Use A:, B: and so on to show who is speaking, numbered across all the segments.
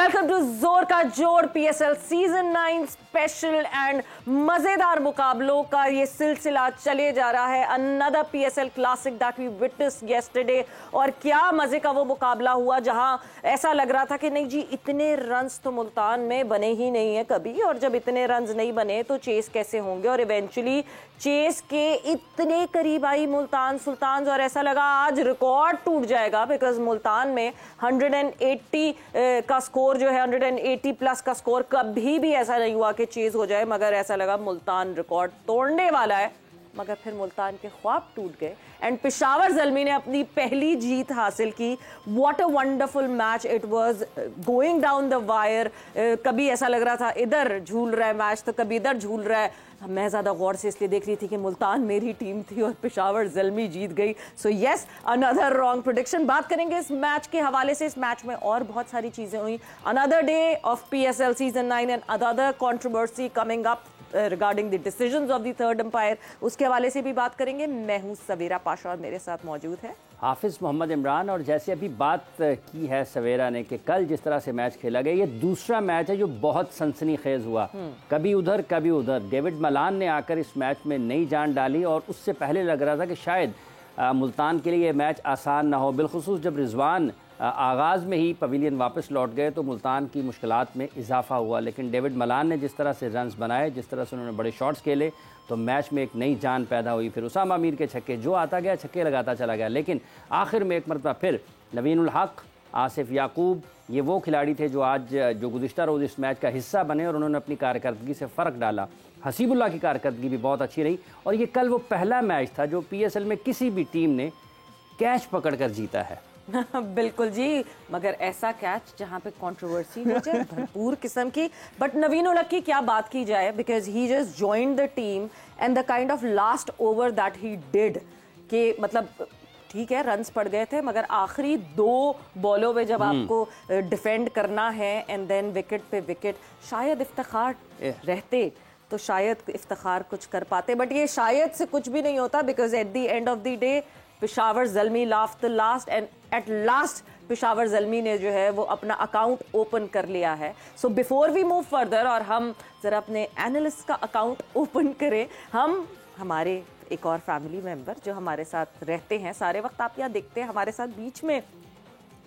A: Welcome to जोर का जोर पीएसएल सीजन 9 स्पेशल एंड मजेदार मुकाबलों का ये सिलसिला चले जा रहा है। Another PSL classic that we witnessed yesterday. और क्या मजे का वो मुकाबला हुआ जहां ऐसा लग रहा था कि नहीं जी इतने रन्स तो मुल्तान में बने ही नहीं है कभी, और जब इतने रन्स नहीं बने तो चेस कैसे होंगे, और इवेंचुअली चेस के इतने करीब आई मुल्तान सुल्तान्स और ऐसा लगा आज रिकॉर्ड टूट जाएगा, बिकॉज मुल्तान में 180 का स्कोर जो है 180 प्लस का स्कोर, कभी भी ऐसा नहीं हुआ कि चेज हो जाए, मगर ऐसा लगा मुल्तान रिकॉर्ड तोड़ने वाला है, मगर फिर मुल्तान के ख्वाब टूट गए एंड पेशावर ज़ल्मी ने अपनी पहली जीत हासिल की। What a wonderful match it was, going down the wire. कभी ऐसा लग रहा था इधर झूल रहा है मैच तो कभी इधर झूल रहा है। मैं ज़्यादा गौर से इसलिए देख रही थी कि मुल्तान मेरी टीम थी और पेशावर ज़ल्मी जीत गई। So yes, another wrong prediction. बात करेंगे इस मैच के हवाले से। इस मैच में और बहुत सारी चीज़ें हुई। Another day of PSL season 9 and another controversy coming up regarding the decisions of the third umpire, उसके हवाले से भी बात करेंगे। मैं हूं सवेरा पाशा और मेरे साथ मौजूद है
B: हाफिज मोहम्मद इमरान। और जैसे अभी बात की है सवेरा ने कि कल जिस तरह से मैच खेला गया, ये दूसरा मैच है जो बहुत सनसनीखेज हुआ, कभी उधर कभी उधर। डेविड मलान ने आकर इस मैच में नई जान डाली और उससे पहले लग रहा था कि शायद मुल्तान के लिए ये मैच आसान ना हो, बिलखुसूस जब रिजवान आगाज़ में ही पवेलियन वापस लौट गए तो मुल्तान की मुश्किलात में इजाफा हुआ। लेकिन डेविड मलान ने जिस तरह से रन्स बनाए, जिस तरह से उन्होंने बड़े शॉट्स खेले, तो मैच में एक नई जान पैदा हुई। फिर उसामा मीर के छक्के, जो आता गया छक्के लगाता चला गया, लेकिन आखिर में एक मरतबा फिर नवीनुल हक, आसिफ याकूब, ये वो खिलाड़ी थे जो गुज़िश्ता रोज़ इस मैच का हिस्सा बने और उन्होंने अपनी कारकर्दगी से फ़र्क डाला। हसीबुल्लाह की कारकर्दगी भी बहुत अच्छी रही और ये कल वो पहला मैच था जो पीएसएल में किसी भी टीम ने कैच पकड़ कर जीता है।
A: बिल्कुल जी, मगर ऐसा कैच जहां पे कंट्रोवर्सी हो जाए भरपूर किस्म की। बट नवीनुल हक की क्या बात की जाए, because he just joined the team and the kind of last over that he did, कि मतलब ठीक है रन्स पड़ गए थे, मगर आखिरी 2 बॉलों में जब आपको डिफेंड करना है एंड देन विकेट पे विकेट, शायद इफ्तिखार रहते तो शायद इफ्तिखार कुछ कर पाते, बट ये शायद से कुछ भी नहीं होता, because at the end of the day Peshawar Zalmi laughed the last and at last Peshawar Zalmi ने जो है वो अपना अकाउंट ओपन कर लिया है। So before we move further और हम ज़रा अपने एनालिस्ट का अकाउंट ओपन करें, हम हमारे एक और फैमिली मेंबर जो हमारे साथ रहते हैं सारे वक्त, आप यहाँ देखते हैं हमारे साथ बीच में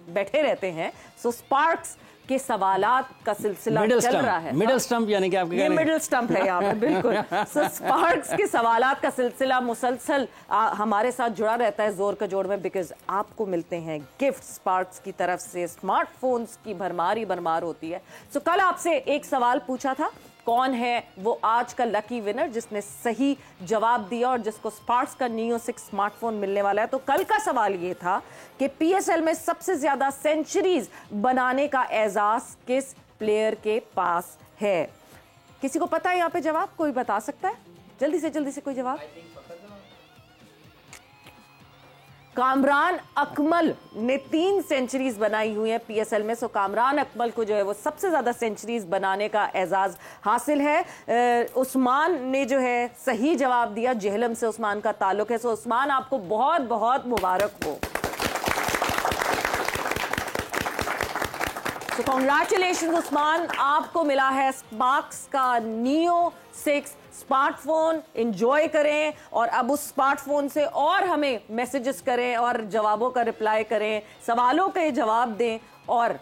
A: बैठे रहते हैं। सो स्पार्क्स के सवालात का सिलसिला चल रहा है।
B: मिडिल स्टंप यानी कि आपके
A: मिडिल स्टंप है यहाँ पे, बिल्कुल। सो स्पार्क्स के सवालात का सिलसिला मुसलसल हमारे साथ जुड़ा रहता है जोर का जोड़ में, बिकॉज आपको मिलते हैं गिफ्ट स्पार्क्स की तरफ से। स्मार्टफोन्स की भरमार ही भरमार होती है। सो कल आपसे एक सवाल पूछा था, कौन है वो आज का लकी विनर जिसने सही जवाब दिया और जिसको स्पार्क्स का नियो 6 स्मार्टफोन मिलने वाला है। तो कल का सवाल ये था कि पीएसएल में सबसे ज्यादा सेंचुरीज बनाने का एजाज किस प्लेयर के पास है? किसी को पता है यहाँ पे जवाब? कोई बता सकता है? जल्दी से कोई जवाब। कामरान अकमल ने 3 सेंचुरीज बनाई हुई है पीएसएल में। सो कामरान अकमल को जो है वो सबसे ज्यादा सेंचुरीज बनाने का एजाज हासिल है। उस्मान ने जो है सही जवाब दिया, जेहलम से उस्मान का ताल्लुक है। सो उस्मान आपको बहुत बहुत मुबारक हो। सो कांग्रेचुलेशंस उस्मान, आपको मिला है स्पार्क्स का नियो 6 स्मार्टफोन। एंजॉय करें और अब उस स्मार्टफोन से और हमें मैसेजेस करें और जवाबों का रिप्लाई करें, सवालों के जवाब दें और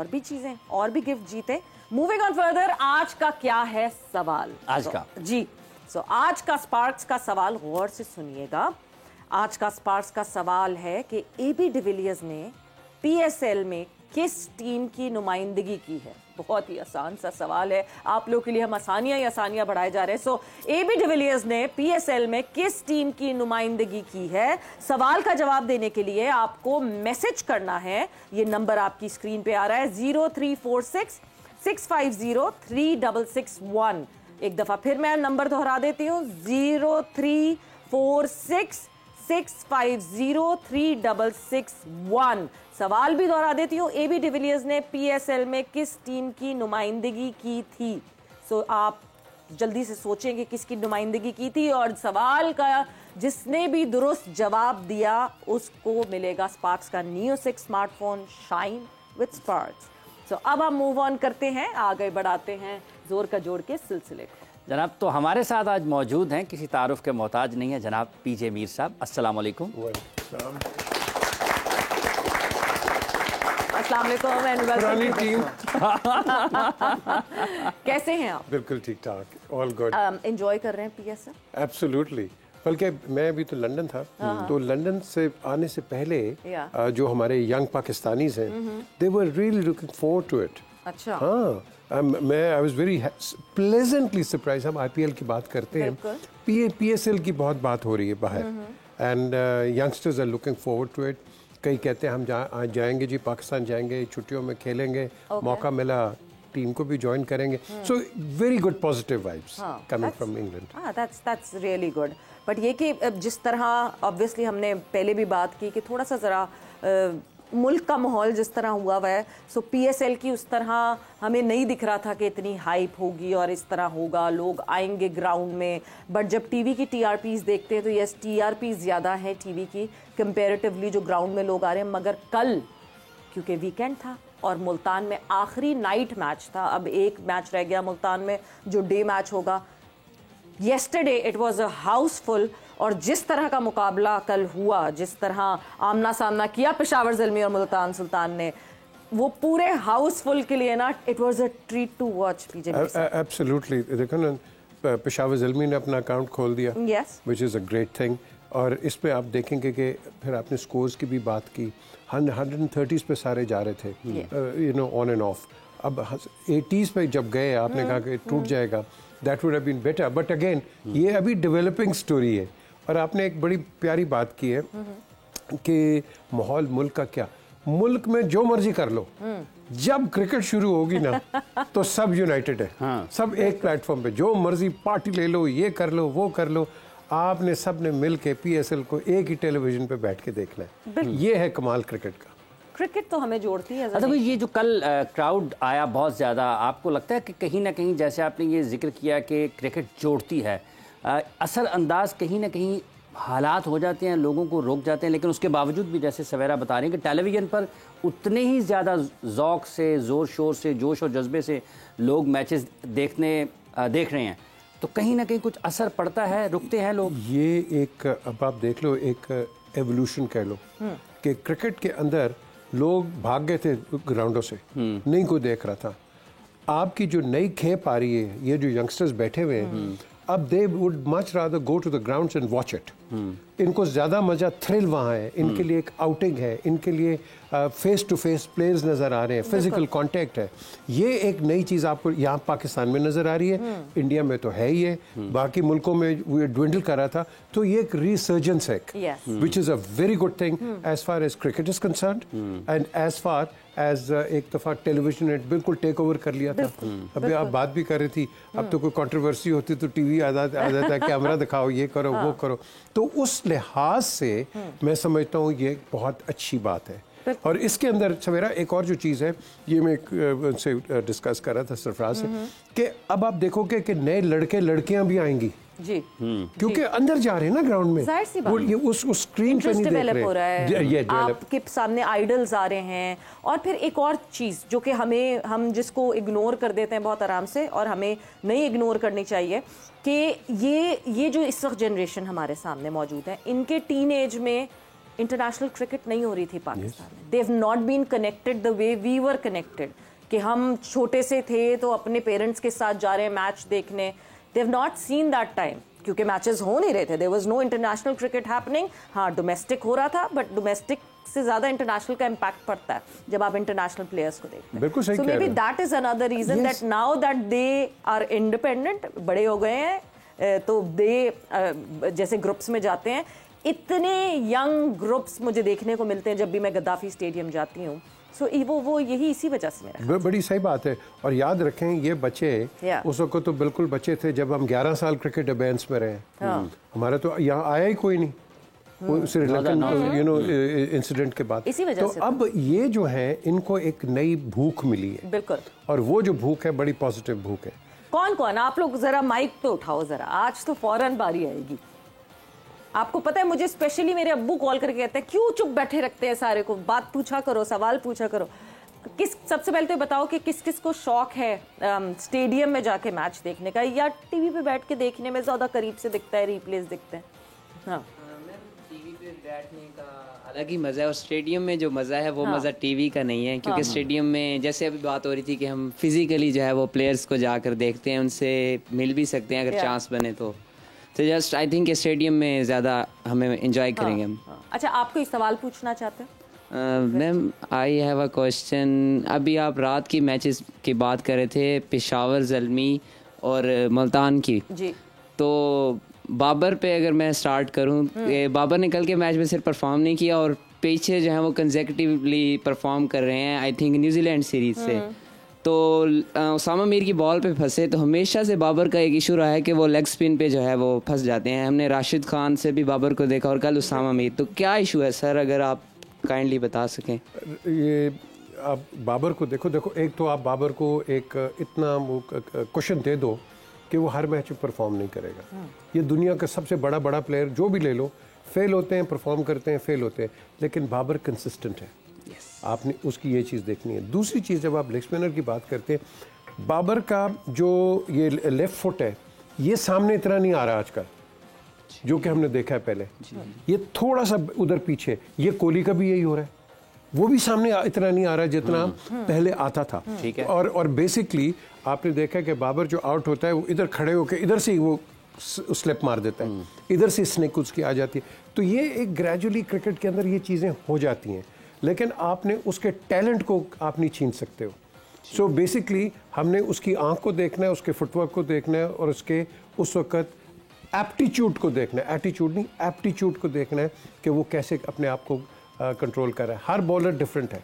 A: भी चीजें और भी गिफ्ट जीतें। मूविंग ऑन फर्दर, आज का क्या है सवाल?
B: आज का
A: जी, सो आज का स्पार्क्स का सवाल गौर से सुनिएगा। आज का स्पार्क्स का सवाल है कि एबी डिविलियर्स ने पीएसएल में किस टीम की नुमाइंदगी की है? बहुत ही आसान सा सवाल है, आप लोग के लिए हम आसानियां ही आसानियां बढ़ाए जा रहे हैं। सो एबी डिविलियर्स ने पीएसएल में किस टीम की नुमाइंदगी की है? सवाल का जवाब देने के लिए आपको मैसेज करना है। ये नंबर आपकी स्क्रीन पे आ रहा है 0346 650 3661। एक दफा फिर मैं नंबर दोहरा देती हूँ 0346 650 3661। सवाल भी दोहरा देती हूँ, एबी डिविलियर्स ने पीएसएल में किस टीम की नुमाइंदगी की थी? सो आप जल्दी से सोचेंगे किसकी नुमाइंदगी की थी, और सवाल का जिसने भी दुरुस्त जवाब दिया उसको मिलेगा स्पार्क्स का Neo 6 smartphone shine with Sparks. So अब हम मूव ऑन करते हैं, आगे बढ़ाते हैं जोर का जोड़ के सिलसिले को।
B: जनाब, तो हमारे साथ आज मौजूद हैं, किसी तारुफ के मोहताज नहीं है, जनाब पीजे मीर साहब। अस्सलाम वालेकुम।
A: अस्सलाम वालेकुम एंड वेलकम टीम। कैसे हैं आप?
C: बिल्कुल ठीक ठाक, ऑल गुड।
A: एंजॉय कर रहे हैं पीएसएल?
C: एब्सोल्युटली, बल्कि मैं अभी तो लंदन था, तो लंदन से आने से पहले जो हमारे यंग पाकिस्तानीज हैं, they were really looking forward to it.
A: अच्छा।
C: हाँ, I was very pleasantly surprise. हम आईपीएल की बात करते हैं, पीएसएल की बहुत बात हो रही है बाहर, and youngsters are looking forward to it. कई कहते हैं हम जाएंगे जी, पाकिस्तान जाएंगे, छुट्टियों में खेलेंगे, मौका मिला टीम को भी ज्वाइन करेंगे। So very good positive vibes coming from England.
A: That's really good. But ये कि जिस तरह ऑब्वियसली हमने पहले भी बात की कि थोड़ा सा ज़रा मुल्क का माहौल जिस तरह हुआ हुआ है, सो पीएसएल की उस तरह हमें नहीं दिख रहा था कि इतनी हाइप होगी और इस तरह होगा, लोग आएंगे ग्राउंड में। बट जब टीवी की टीआरपीज देखते हैं तो यस, टीआरपी ज़्यादा है टीवी की कंपैरेटिवली जो ग्राउंड में लोग आ रहे हैं। मगर कल क्योंकि वीकेंड था और मुल्तान में आखिरी नाइट मैच था, अब एक मैच रह गया मुल्तान में जो डे मैच होगा। येस्टरडे इट वाज अ हाउसफुल, और जिस तरह का मुकाबला कल हुआ, जिस तरह आमना सामना किया पेशावर ज़ल्मी और मुल्तान सुल्तान ने, वो पूरे हाउसफुल के लिए ना it was a treat to watch. PJ
C: absolutely, देखो ना, पेशावर ज़ल्मी ने अपना अकाउंट खोल दिया, which is a great thing. और इस पे आप देखेंगे कि फिर आपने स्कोर्स की भी बात की, 130s पे सारे जा रहे थे, you know, on end of. अब 80s पे जब गए, आपने कहा कि टूट जाएगा, that would have been better. But again ये अभी डेवलपिंग स्टोरी है। और आपने एक बड़ी प्यारी बात की है कि माहौल मुल्क का क्या, मुल्क में जो मर्जी कर लो, जब क्रिकेट शुरू होगी ना तो सब यूनाइटेड है। सब एक प्लेटफॉर्म पे, जो मर्जी पार्टी ले लो, ये कर लो, वो कर लो, आपने सब ने मिल के पीएसएल को एक ही टेलीविजन पे बैठ के देखना है। ये है कमाल क्रिकेट का।
A: क्रिकेट तो हमें जोड़ती है।
B: अच्छा, ये जो कल क्राउड आया बहुत ज़्यादा, आपको लगता है कि कहीं ना कहीं, जैसे आपने ये जिक्र किया कि क्रिकेट जोड़ती है, असर अंदाज कहीं ना कहीं हालात हो जाते हैं, लोगों को रोक जाते हैं, लेकिन उसके बावजूद भी जैसे सवेरा बता रही हैं कि टेलीविज़न पर उतने ही ज़्यादा ज़ौक़ से, ज़ोर शोर से, जोश और जज्बे से लोग मैचेस देख रहे हैं, तो कहीं ना कहीं कुछ असर पड़ता है, रुकते हैं लोग।
C: ये एक, अब आप देख लो, एक एवोल्यूशन कह लो कि क्रिकेट के अंदर लोग भाग गए थे ग्राउंडों से, नहीं कोई देख रहा था। आपकी जो नई खेप आ रही है, ये जो यंगस्टर्स बैठे हुए हैं, अब they would much rather go to the grounds and watch it. इनको ज़्यादा मज़ा, थ्रिल वहाँ है, इनके लिए एक आउटिंग है, इनके लिए फेस टू फेस प्लेयर्स नज़र आ रहे हैं, फिजिकल कांटेक्ट है। ये एक नई चीज़ आपको यहाँ पाकिस्तान में नज़र आ रही है, इंडिया में तो है ही है, बाकी मुल्कों में वो ड्विंडल कर रहा था। तो ये एक रिसर्जेंस है, which is a very good thing as far as cricket is concerned, and as far as एक दफ़ा टेलीविजन ने बिल्कुल टेक ओवर कर लिया था। अभी आप बात भी कर रही थी, अब तो कोई कंट्रोवर्सी होती तो टीवी आ जाता है, कैमरा दिखाओ, ये करो, वो करो। तो उस लिहाज से मैं समझता हूँ ये बहुत अच्छी बात है। और इसके अंदर सवेरा एक और जो चीज़ है, ये मैं उनसे डिस्कस कर रहा था सरफराज से, कि अब आप देखोगे कि नए लड़के लड़कियां भी आएंगी जी, क्योंकि अंदर जा रहे हैं ना ग्राउंड में,
A: जाहिर सी बात,
C: ये उस स्क्रीन पे नहीं देख रहे,
A: हो रहा है, आपके सामने आइडल्स आ रहे हैं। और फिर एक और चीज़ जो कि हम जिसको इग्नोर कर देते हैं बहुत आराम से, और हमें नहीं इग्नोर करनी चाहिए, कि ये जो इस वक्त जनरेशन हमारे सामने मौजूद है, इनके टीन एज में इंटरनेशनल क्रिकेट नहीं हो रही थी पाकिस्तान में। They have not been connected the way we were connected, कि हम छोटे से थे तो अपने पेरेंट्स के साथ जा रहे हैं मैच देखने। They have not seen that time, क्योंकि मैचेस हो नहीं रहे थे, there was no international cricket happening. हाँ, डोमेस्टिक हो रहा था, बट डोमेस्टिक से ज्यादा इंटरनेशनल का इम्पैक्ट पड़ता है जब आप इंटरनेशनल प्लेयर्स को देखते हैं।
C: बिल्कुल सही कह रहे हैं।
A: So maybe that is another reason that now that they are independent, बड़े हो गए हैं, तो दे जैसे ग्रुप्स में जाते हैं, इतने यंग ग्रुप्स मुझे देखने को मिलते हैं जब भी मैं गद्दाफी स्टेडियम जाती हूँ। सो वो यही इसी वजह से मेरा
C: बड़ी सही बात है। और याद रखें, ये बच्चे उस वक्त तो बिल्कुल बच्चे थे जब हम 11 साल क्रिकेट अबेंस में रहे। हमारा तो यहाँ आया ही कोई नहीं श्रीलंकन यू नो इंसिडेंट के बाद।
A: इसी वजह से
C: अब ये जो है, इनको एक नई भूख मिली है।
A: बिल्कुल,
C: और वो जो भूख है बड़ी पॉजिटिव भूख है।
A: कौन आप लोग जरा माइक पे उठाओ जरा, आज तो फौरन बारी आएगी। आपको पता है, मुझे स्पेशली मेरे अब्बू कॉल करके कहते हैं, क्यों चुप बैठे रखते हैं सारे को, बात पूछा करो, सवाल पूछा करो। सबसे पहले तो बताओ कि किस किस को शौक है स्टेडियम में जाके मैच देखने का, या टीवी पे बैठ के देखने में ज़्यादा करीब से दिखता है, रिप्लेस दिखते हैं? हाँ,
D: टीवी पे बैठने का अलग ही मज़ा है, और स्टेडियम में जो मज़ा है वो मज़ा टीवी का नहीं है, क्योंकि स्टेडियम में जैसे अभी बात हो रही थी कि हम फिजिकली जो है वो प्लेयर्स को जाकर देखते हैं, उनसे मिल भी सकते हैं अगर चांस बने तो जस्ट आई थिंक स्टेडियम में ज़्यादा हमें एंजॉय करेंगे हम।
A: अच्छा, आप कोई सवाल पूछना चाहते हैं?
D: Ma'am I have a question. अभी आप रात की मैचेस की बात कर रहे थे, पेशावर ज़ल्मी और मुल्तान की
A: जी,
D: तो बाबर पे अगर मैं स्टार्ट करूं, बाबर ने कल के मैच में सिर्फ परफॉर्म नहीं किया और पीछे जो है वो कंसेक्यूटिवली परफॉर्म कर रहे हैं, आई थिंक न्यूजीलैंड सीरीज से। तो उसामा मीर की बॉल पे फंसे तो हमेशा से बाबर का एक इशू रहा है कि वो लेग स्पिन पे जो है वो फंस जाते हैं। हमने राशिद खान से भी बाबर को देखा और कल उसामा मीर, तो क्या इशू है सर, अगर आप काइंडली बता सकें।
C: ये आप बाबर को देखो, एक तो आप बाबर को एक इतना क्वेश्चन दे दो कि वो हर मैच में परफॉर्म नहीं करेगा। ये दुनिया का सबसे बड़ा प्लेयर जो भी ले लो, फेल होते हैं, परफॉर्म करते हैं, फेल होते हैं, लेकिन बाबर कंसिस्टेंट है। आपने उसकी ये चीज़ देखनी है। दूसरी चीज़, जब आप लेग स्पिनर की बात करते हैं, बाबर का जो ये लेफ्ट फुट है ये सामने इतना नहीं आ रहा आजकल, जो कि हमने देखा है पहले। ये थोड़ा सा उधर पीछे, ये कोहली का भी यही हो रहा है, वो भी सामने इतना नहीं आ रहा है जितना पहले आता था।
B: ठीक है।
C: और बेसिकली आपने देखा कि बाबर जो आउट होता है वो इधर खड़े होकर इधर से ही वो स्लिप मार देता है, इधर से स्नेक उसकी आ जाती है। तो ये एक ग्रेजुअली क्रिकेट के अंदर ये चीज़ें हो जाती हैं, लेकिन आपने उसके टैलेंट को आप नहीं छीन सकते हो। सो बेसिकली हमने उसकी आंख को देखना है, उसके फुटवर्क को देखना है, और उसके उस वक्त एप्टीट्यूड को देखना है, एटीट्यूड नहीं, एप्टीट्यूड को देखना है कि वो कैसे अपने आप को कंट्रोल कर रहा है। हर बॉलर डिफरेंट है,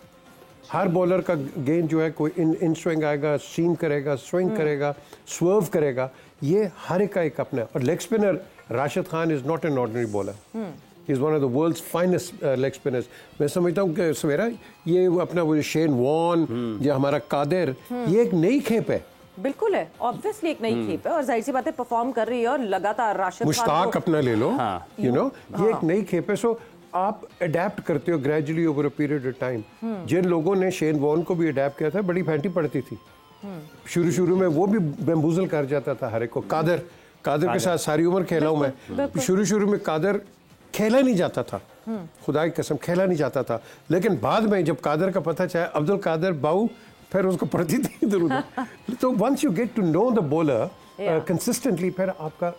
C: हर बॉलर का गेंद जो है, कोई इन स्विंग आएगा, सीम करेगा, स्विंग करेगा, स्वर्व करेगा, ये हर एक का एक अपना है। और leg spinner Rashid Khan is not an ordinary bowler, he is one of the world's finest leg spinners. मैं समझता हूँ कि सवेरा ये अपना वो शेन वॉन, जो हमारा कादिर, ये एक नई खेप है।
A: बिल्कुल है, ऑब्वियसली एक नई खेप है, और जाहिर सी बात है परफॉर्म कर रही है, और लगातार राशिद
C: मुश्ताक अपना ले लो, यू नो, ये एक नई खेप है। सो आप अडेप्ट करते हो gradually over a period of time. जिन लोगों ने शेन वॉन को भी अडेप्ट किया था, बड़ी फैंटी पड़ती थी शुरू में, वो भी बेम्बूजल कर जाता था हर एक को। कादर के साथ सारी उम्र खेला हूं मैं। शुरू में कादर खेला नहीं जाता था, खुदा की कसम खेला नहीं जाता था, लेकिन बाद में जब कादर का पता चला, अब्दुल कादर बाऊ, फिर उसको पड़ती थी इधर उधर। तो once you get to know the bowler consistently, फिर आपका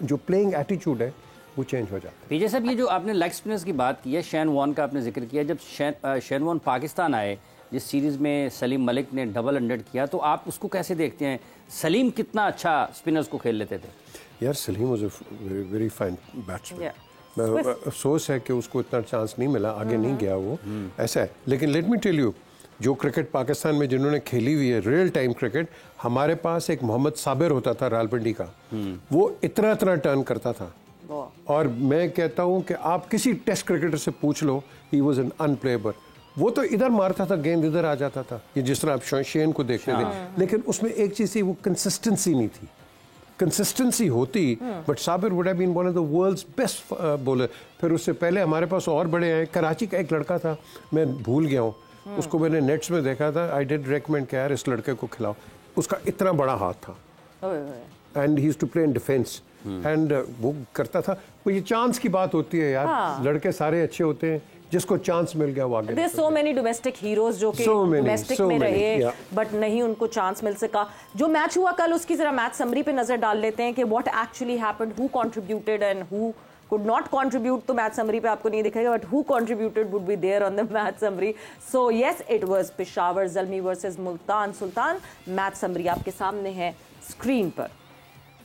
C: जो प्लेइंग एटीट्यूड है वो चेंज हो जाता है।
B: पीजे साहब, ये जो आपने लेग स्पिनर्स की बात की है, शेन वॉन का आपने जिक्र किया, जब शेन वॉन पाकिस्तान आए, जिस सीरीज़ में सलीम मलिक ने डबल 100 किया, तो आप उसको कैसे देखते हैं? सलीम कितना अच्छा स्पिनर्स को खेल लेते थे।
C: यार Salim was a very fine batsman. अफसोस है कि उसको इतना चांस नहीं मिला, आगे नहीं गया वो, ऐसा है। लेकिन लेट मी टेल यू, जो क्रिकेट पाकिस्तान में जिन्होंने खेली हुई है रियल टाइम क्रिकेट, हमारे पास एक मोहम्मद साबिर होता था रावलपिंडी का, वो इतना टर्न करता था। और मैं कहता हूं कि आप किसी टेस्ट क्रिकेटर से पूछ लो, ही वाज एन अनप्लेएबल। वो तो इधर मारता था, गेंद इधर आ जाता था, ये जिस तरह आप शेन को देखते थे, लेकिन उसमें एक चीज थी, वो कंसिस्टेंसी नहीं थी। कंसिस्टेंसी होती, but Sabir would have been one of the world's best bowler. फिर उससे पहले हमारे पास और बड़े हैं। कराची का एक लड़का था, मैं भूल गया हूँ, उसको मैंने नेट्स में देखा था, आई डिड रेकमेंड कि यार इस लड़के को खिलाओ, उसका इतना बड़ा हाथ था, and he used to play in defence, and वो करता था। वो ये चांस की बात होती है यार, लड़के सारे अच्छे होते हैं, जिसको चांस मिल गया वो आगे।
A: There are so many domestic heroes जो कि domestic में रहे, बट नहीं उनको चांस मिल सका। जो मैच हुआ कल, उसकी जरा मैच समरी पे नजर डाल लेते हैं कि what actually happened, who contributed and who could not contribute। तो मैच समरी पे आपको नहीं दिखेगा, but who contributed would be there on the match summary। So yes, it was Peshawar Zalmi versus Multan Sultan। Match summary आपके सामने है screen पर।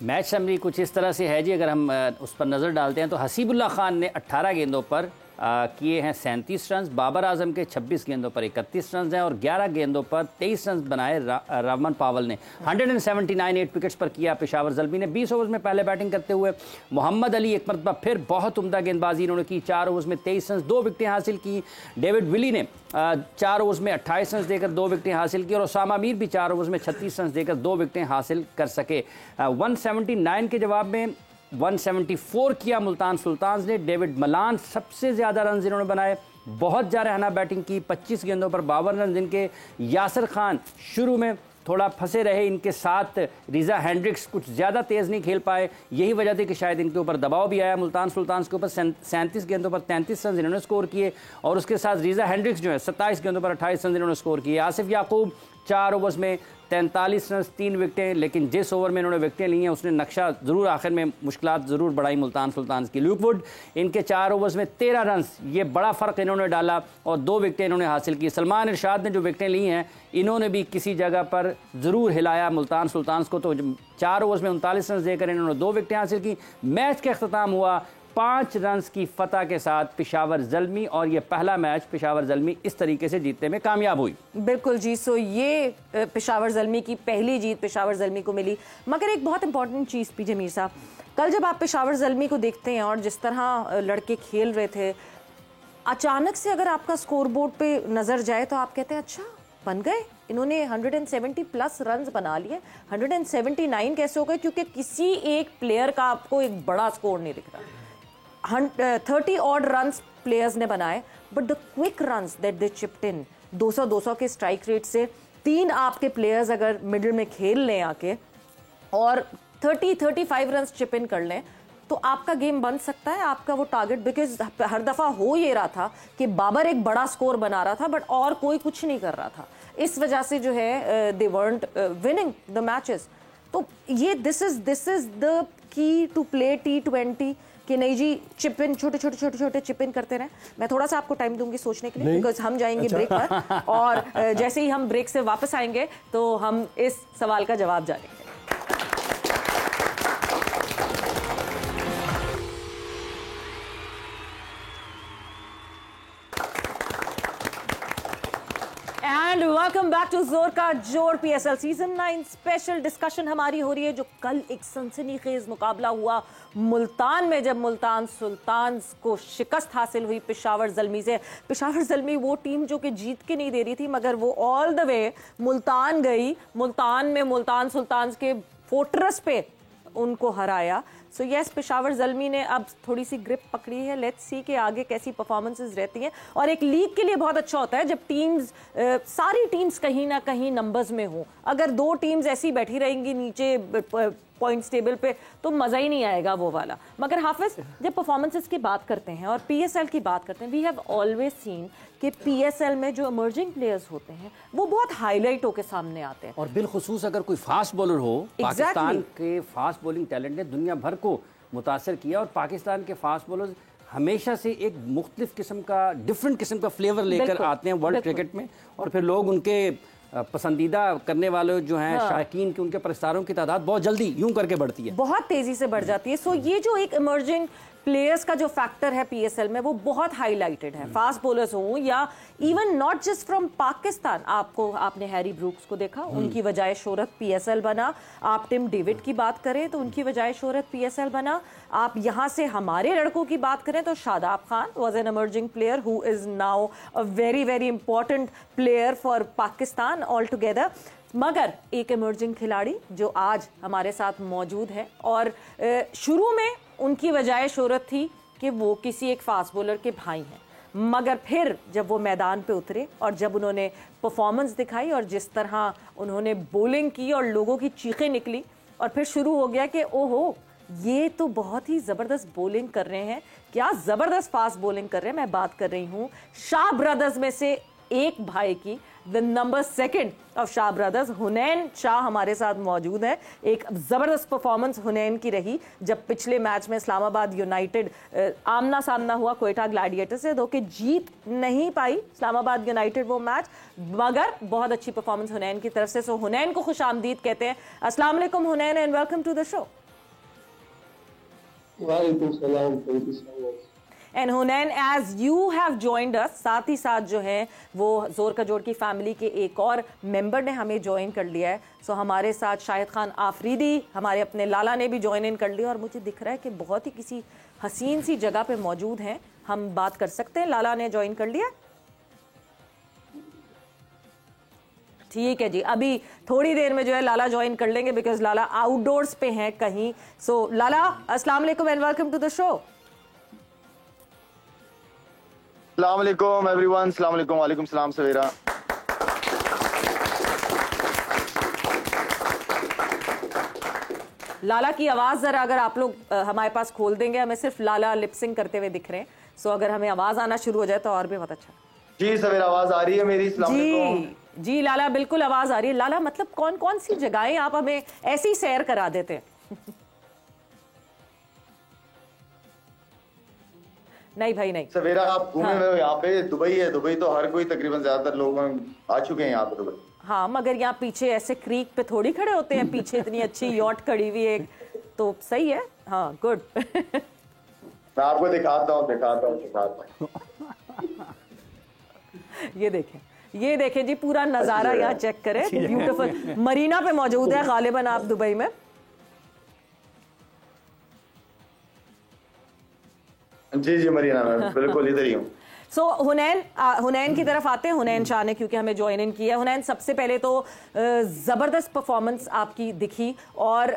B: Match summary कुछ इस तरह से है जी, अगर हम उस पर नज़र डालते हैं तो हसीबुल्लाह खान ने 18 गेंदों पर किए हैं 37 रन, बाबर आजम के 26 गेंदों पर 31 रन हैं, और 11 गेंदों पर 23 रन बनाए रमन पावल ने। 179 8 विकेट्स पर किया पेशावर ज़ल्मी ने। 20 ओवर्स में पहले बैटिंग करते हुए मोहम्मद अली एक मरतबा फिर बहुत उम्दा गेंदबाजी इन्होंने की। 4 ओवर्स में 23 रन, 2 विकेटें हासिल की। डेविड विली ने 4 ओवर्स में 28 रन देकर 2 विकेटें हासिल की, और उसामा मीर भी 4 ओवर्स में 36 रन देकर 2 विकेटें हासिल कर सके। 179 के जवाब में 174 किया मुल्तान सुल्तान्स ने। डेविड मलान सबसे ज़्यादा रन इन्होंने बनाए बहुत जारहाना बैटिंग की, 25 गेंदों पर 52 रन, जिनके यासिर खान शुरू में थोड़ा फंसे रहे, इनके साथ रिजा हैंड्रिक्स कुछ ज़्यादा तेज़ नहीं खेल पाए। यही वजह थी कि शायद इनके ऊपर दबाव भी आया। मुल्तान सुल्तान्स के ऊपर 37 गेंदों पर 33 रन इन्होंने स्कोर किए और उसके साथ रिजा हैंड्रिक्स जो है 27 गेंदों पर 28 रन इन्होंने स्कोर किए। आसिफ याकूब 4 ओवर्स में 43 रन, 3 विकटें, लेकिन जिस ओवर में इन्होंने विकटें ली हैं उसने नक्शा ज़रूर आखिर में मुश्किलात ज़रूर बढ़ाई मुल्तान सुल्तान्स की। ल्यूक वुड इनके 4 ओवर्स में 13 रन, ये बड़ा फ़र्क इन्होंने डाला और 2 विकटें इन्होंने हासिल की। सलमान इरशाद ने जो विकटें ली हैं इन्होंने भी किसी जगह पर ज़रूर हिलाया मुल्तान सुल्तान्स को। तो 4 ओवर्स में 39 रन देकर इन्होंने 2 विकटें हासिल की। मैच का अख्ताम हुआ 5 रन की फतह के साथ पेशावर ज़ल्मी, और ये पहला मैच पेशावर ज़ल्मी इस तरीके से जीतने में कामयाब हुई।
A: बिल्कुल जी। सो ये पेशावर ज़ल्मी की पहली जीत पेशावर ज़ल्मी को मिली। मगर एक बहुत इंपॉर्टेंट चीज़ पीजे मीर साहब, कल जब आप पेशावर ज़ल्मी को देखते हैं और जिस तरह लड़के खेल रहे थे, अचानक से अगर आपका स्कोर बोर्ड पे नज़र जाए तो आप कहते हैं अच्छा बन गए, इन्होंने 170 प्लस रन्स बना लिए। 179 कैसे हो गए? क्योंकि किसी एक प्लेयर का आपको एक बड़ा स्कोर नहीं दिख रहा। 30 ऑड रन्स प्लेयर्स ने बनाए, but the quick runs that they chipped in, 200 के स्ट्राइक रेट से 3 आपके प्लेयर्स अगर मिडिल में खेल लें आके और 30-35 रन्स चिप इन कर लें तो आपका गेम बन सकता है, आपका वो टारगेट। बिकॉज हर दफ़ा हो ये रहा था कि बाबर एक बड़ा स्कोर बना रहा था बट और कोई कुछ नहीं कर रहा था, इस वजह से जो है they weren't winning the matches. तो ये this is the key to play T20 कि नहीं जी, चिप इन, छोटे चिप इन करते रहें। मैं थोड़ा सा आपको टाइम दूंगी सोचने के लिए, बिकॉज हम जाएंगे ब्रेक पर और जैसे ही हम ब्रेक से वापस आएंगे तो हम इस सवाल का जवाब जानेंगे। एंड वेलकम बैक टू जोर का जोर PSL सीजन 9 स्पेशल डिस्कशन हमारी हो रही है, जो कल एक सनसनीखेज मुकाबला हुआ मुल्तान में, जब मुल्तान सुल्तान्स को शिकस्त हासिल हुई पेशावर ज़ल्मी से। पेशावर ज़ल्मी वो टीम जो कि जीत के नहीं दे रही थी, मगर वो ऑल द वे मुल्तान गई, मुल्तान में मुल्तान सुल्तान्स के फोर्ट्रेस पे उनको हराया। सो यस, पेशावर ज़ल्मी ने अब थोड़ी सी ग्रिप पकड़ी है। लेट्स सी कि आगे कैसी परफॉर्मेंसेस रहती हैं। और एक लीग के लिए बहुत अच्छा होता है जब टीम्स सारी टीम्स कहीं ना कहीं नंबर्स में हो। अगर 2 टीम्स ऐसी बैठी रहेंगी नीचे पॉइंट्स टेबल पे तो मज़ा ही नहीं आएगा वो वाला। मगर हाफिज, जब परफॉर्मेंसेस की बात करते हैं और PSL की बात करते हैं, वी हैव ऑलवेज सीन कि PSL में जो इमर्जिंग प्लेयर्स होते हैं वो बहुत हाईलाइट होकर सामने आते हैं।
B: और बिलखुसूस अगर कोई फास्ट बॉलर हो, पाकिस्तान के फास्ट बॉलिंग टैलेंट ने दुनिया भर को मुतासर किया और पाकिस्तान के फास्ट बॉलर्स हमेशा से एक मुख्तलिफ किस्म का, डिफरेंट किस्म का फ्लेवर लेकर आते हैं वर्ल्ड क्रिकेट में, और फिर लोग उनके पसंदीदा करने वाले जो हैं शायकीन के, उनके प्रस्तारों की तादाद बहुत जल्दी यूं करके बढ़ती है, बहुत
A: तेजी से बढ़ जाती है। सो ये जो एक इमर्जिंग प्लेयर्स का जो फैक्टर है PSL में वो बहुत हाईलाइटेड है। फास्ट बॉलर्स हों या even not just from Pakistan, आपने हैरी ब्रूक्स को देखा, उनकी वजह शोहरत PSL बना। आप टिम डेविड की बात करें तो उनकी वजह शोहरत PSL बना। आप यहाँ से हमारे लड़कों की बात करें तो Shadab Khan was an emerging player who is now a very very important player for Pakistan all together. मगर एक इमर्जिंग खिलाड़ी जो आज हमारे साथ मौजूद है, और शुरू में उनकी वजह शोहरत थी कि वो किसी एक फास्ट बॉलर के भाई हैं, मगर फिर जब वो मैदान पे उतरे और जब उन्होंने परफॉर्मेंस दिखाई और जिस तरह उन्होंने बॉलिंग की और लोगों की चीखें निकली, और फिर शुरू हो गया कि ओहो ये तो बहुत ही ज़बरदस्त बॉलिंग कर रहे हैं, क्या ज़बरदस्त फास्ट बॉलिंग कर रहे हैं। मैं बात कर रही हूँ शाह ब्रदर्स में से एक भाई की, the number 2 of Shah brothers, Hunain Shah हमारे साथ मौजूद है। एक ज़बरदस्त परफॉर्मेंस हुनैन की रही जब पिछले मैच में इस्लामाबाद यूनाइटेड आमना सामना हुआ कोयटा ग्लैडिएटर से, दो कि जीत नहीं पाई इस्लामाबाद यूनाइटेड वो मैच, मगर बहुत अच्छी परफॉर्मेंस हुनैन की तरफ से। सो हुनैन को खुश आमदीद कहते हैं। अस्सलाम वालेकुम Hunain and welcome to the show.
E: वालेकुम सलाम, thank you so much.
A: And Hunain, as you have joined us, साथ ही साथ जो है वो जोर का जोर की फैमिली के एक और मेंबर ने हमें ज्वाइन कर लिया है। सो हमारे साथ शाहिद खान आफरीदी, हमारे अपने लाला ने भी ज्वाइन इन कर लिया, और मुझे दिख रहा है कि बहुत ही किसी हसीन सी जगह पे मौजूद हैं। हम बात कर सकते हैं, लाला ने ज्वाइन कर लिया? ठीक है जी, अभी थोड़ी देर में जो है लाला ज्वाइन कर लेंगे बिकॉज लाला आउटडोर्स पे हैं कहीं। सो लाला, अस्सलाम वालेकुम and welcome to the show.
F: अस्सलाम वालेकुम एवरीवन, अस्सलाम वालेकुम, वालेकुम सलाम सवेरा।
A: लाला की आवाज जरा अगर आप लोग हमारे पास खोल देंगे, हमें सिर्फ लाला लिपसिंग करते हुए दिख रहे हैं। सो अगर हमें आवाज आना शुरू हो जाए तो और भी बहुत अच्छा।
F: जी सवेरा, आवाज आ रही है मेरी? अस्सलाम वालेकुम।
A: जी जी लाला, बिल्कुल आवाज आ रही है। लाला मतलब कौन कौन सी जगहें आप हमें ऐसी सैर करा देते हैं? नहीं भाई नहीं
F: सवेरा, आप घूमे हुए हो यहाँ पे? दुबई है, दुबई तो हर कोई तकरीबन ज्यादातर लोग आ चुके हैं यहाँ पे दुबई।
A: हाँ, मगर यहाँ पीछे ऐसे क्रीक पे थोड़ी खड़े होते हैं, पीछे इतनी अच्छी यॉट खड़ी हुई है, तो सही है। हाँ, गुड।
F: मैं आपको दिखाता हूँ।
A: ये देखें जी, पूरा नजारा यहाँ चेक करें, ब्यूटीफुल। मरीना पे मौजूद है गालिबन आप दुबई में।
F: जी मरीना में बिल्कुल इधर ही हूँ।
A: सो हुनैन की तरफ आते हैं। हुनैन शाह ने क्योंकि हमें ज्वाइन इन किया। हुनैन, सबसे पहले तो ज़बरदस्त परफॉर्मेंस आपकी दिखी और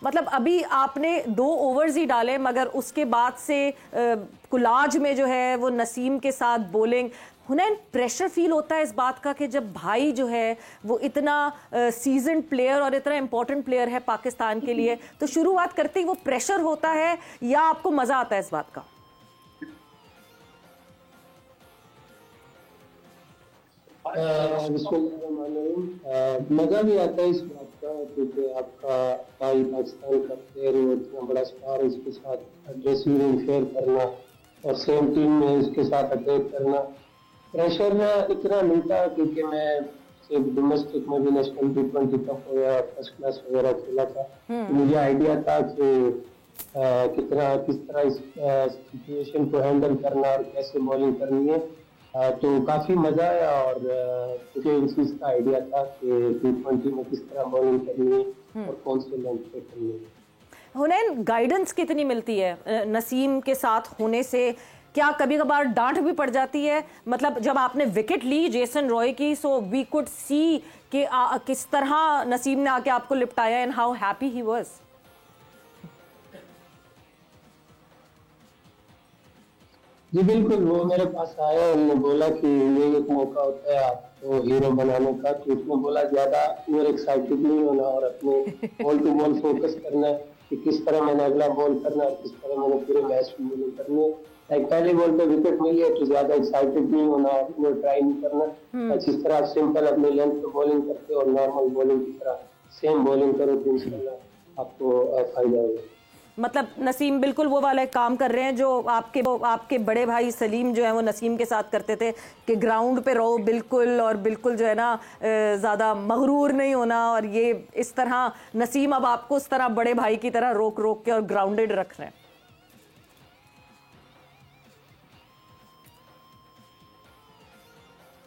A: मतलब अभी आपने 2 ओवर्स ही डाले, मगर उसके बाद से कुलाज में जो है वो नसीम के साथ बॉलिंग। हुनैन, प्रेशर फील होता है इस बात का कि जब भाई जो है वो इतना सीजन प्लेयर और इतना इंपॉर्टेंट प्लेयर है पाकिस्तान के लिए, तो शुरुआत करते ही वो प्रेशर होता है या आपको मज़ा आता है इस बात का?
E: मजा भी आता है इस बात का, क्योंकि आपका भाई पाकिस्तान का प्लेयर है, इतना बड़ा स्टार, इसके साथ ड्रेसिंग रूम शेयर करना और सेम टीम में इसके साथ अटैक करना। प्रेशर इतना मिलता, क्योंकि मैं सिर्फ डोमेस्टिक में भी नेशनल T20 कप वगैरह फर्स्ट क्लास वगैरह खेला था, तो मुझे आइडिया था कि किस तरह इस सिचुएशन को हैंडल करना और कैसे बॉलिंग करनी है। तो काफी मजा आया और मुझे इस चीज का आइडिया था कि T20 में किस तरह बॉलिंग करनी है और कौन से लेंथ पे करनी है।
A: हुनैन, गाइडेंस कितनी मिलती है नसीम के साथ होने से? क्या कभी कभार डांट भी पड़ जाती है? मतलब जब आपने विकेट ली जेसन रॉय की, सो वी कुड सी कि किस तरह नसीम ने आके आपको लिपटाया and how happy he was.
E: जी बिल्कुल, वो मेरे पास आया, उन्होंने बोला कि ये एक मौका होता है आपको हीरो बनाने का। तो उसने बोला ज्यादा ओवर एक्साइटेड नहीं होना और अपने बॉल टू बॉल फोकस करना है कि किस तरह मैंने अगला बॉल करना है, किस तरह मैंने पूरे मैच में बॉलिंग करनी है। लाइक पहले बॉल पे विकेट मिली है तो ज्यादा एक्साइटेड नहीं होना और वो ट्राई नहीं करना। जिस तरह आप सिंपल अपने लेंथ पे बॉलिंग करते हो और नॉर्मल बॉलिंग की तरह सेम बॉलिंग करो तो इंशाल्लाह आपको फायदा होगा।
A: मतलब नसीम बिल्कुल वो वाला काम कर रहे हैं जो आपके बड़े भाई सलीम जो है वो नसीम के साथ करते थे कि ग्राउंड पे रहो बिल्कुल, और बिल्कुल जो है ना ज़्यादा मगरूर नहीं होना। और ये इस तरह नसीम अब आपको उस तरह बड़े भाई की तरह रोक रोक के और ग्राउंडेड रख रहे हैं।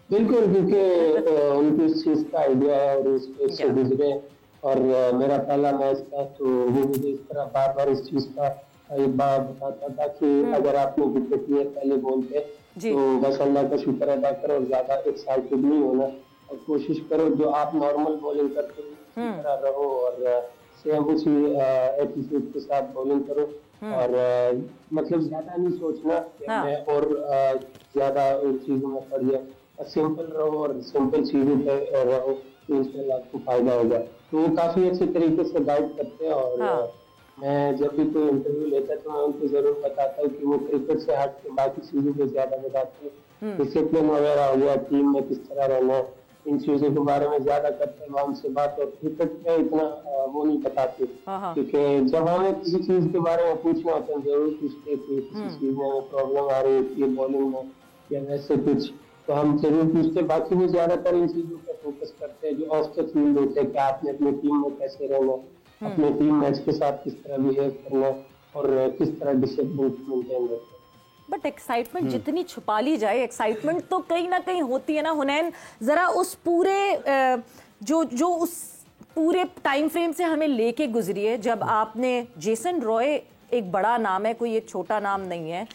E: बिल्कुल, क्योंकि उनको इस चीज का आइडिया है और इससे गुजरे और मेरा पहला मैच था, तो वो मुझे इस तरह बार बार इस चीज का एक बार बताता था कि अगर आपने विकेट लिए पहले बॉल पे तो बस अल्लाह का शुक्र अदा करो और ज्यादा एक्साइटेड नहीं होना और कोशिश करो जो आप नॉर्मल बॉलिंग करते हो उसी तरह रहो और सेम उसी एटीट्यूड के साथ बॉलिंग करो और मतलब ज्यादा नहीं सोचना कि मैं और ज्यादा उन चीजों में पड़ जाए। सिंपल रहो और सिंपल चीजों पे रहो तो इससे आपको फायदा होगा। तो वो काफी अच्छे तरीके से गाइड करते हैं और मैं जब भी कोई इंटरव्यू लेता तो मैं उनको जरूर बताता हूँ कि वो क्रिकेट से हट के बाकी चीजों पे ज्यादा बताते हैं, डिसिप्लिन वगैरह हो गया, टीम में किस तरह रहना है, इन चीजों के बारे में ज्यादा करते हैं हमसे बात। और क्रिकेट में इतना वो नहीं बताते, क्योंकि जब हमें किसी चीज के बारे में पूछना होता है जरूर पूछते कि किसी चीज में प्रॉब्लम आ रही होती है बॉलिंग में या वैसे कुछ, तो हम जरूर पूछते। बाकी वो ज्यादातर इन चीजों पर फोकस करते हैं जो ऑफ द फील्ड होते हैं कि आपने अपनी टीम में कैसे रहना, अपने टीम मैच के साथ किस तरह बिहेव करना और किस तरह डिसिप्लिन मेंटेन रखना।
A: बट एक्साइटमेंट जितनी छुपा ली जाए, एक्साइटमेंट तो कहीं ना कहीं होती है ना हुनैन। जरा उस पूरे जो उस पूरे टाइम फ्रेम से हमें लेके गुजरिए जब आपने जेसन रॉय, एक बड़ा नाम है, कोई एक छोटा नाम नहीं है,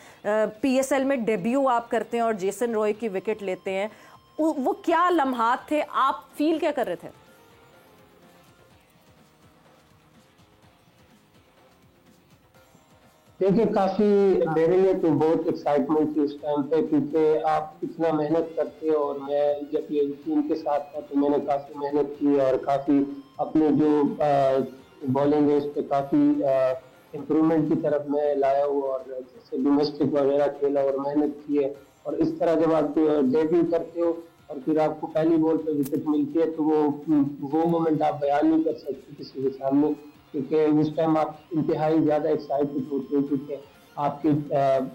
A: पीएसएल में डेब्यू आप करते हैं और जेसन रॉय की विकेट लेते हैं। वो क्या लम्हात थे, आप फील क्या कर रहे थे?
E: देखिए काफी मेरे लिए तो बहुत एक्साइटमेंट थी उस टाइम पे, क्योंकि आप इतना मेहनत करते हो और मैं जब ये टीम के साथ था तो मैंने काफी मेहनत की और काफी अपने जो बॉलिंग है उस पर काफी इम्प्रूवमेंट की तरफ मैं लाया हूँ और जैसे डोमेस्टिक वगैरह खेला और मेहनत की है। और इस तरह जब आप डेब्यू करते हो और फिर आपको पहली बॉल पे विकेट मिलती है तो वो मोमेंट आप बयान नहीं कर सकते किसी के सामने, क्योंकि उस टाइम आप इंतहाई ज्यादा एक्साइटेड होते हो क्योंकि आपकी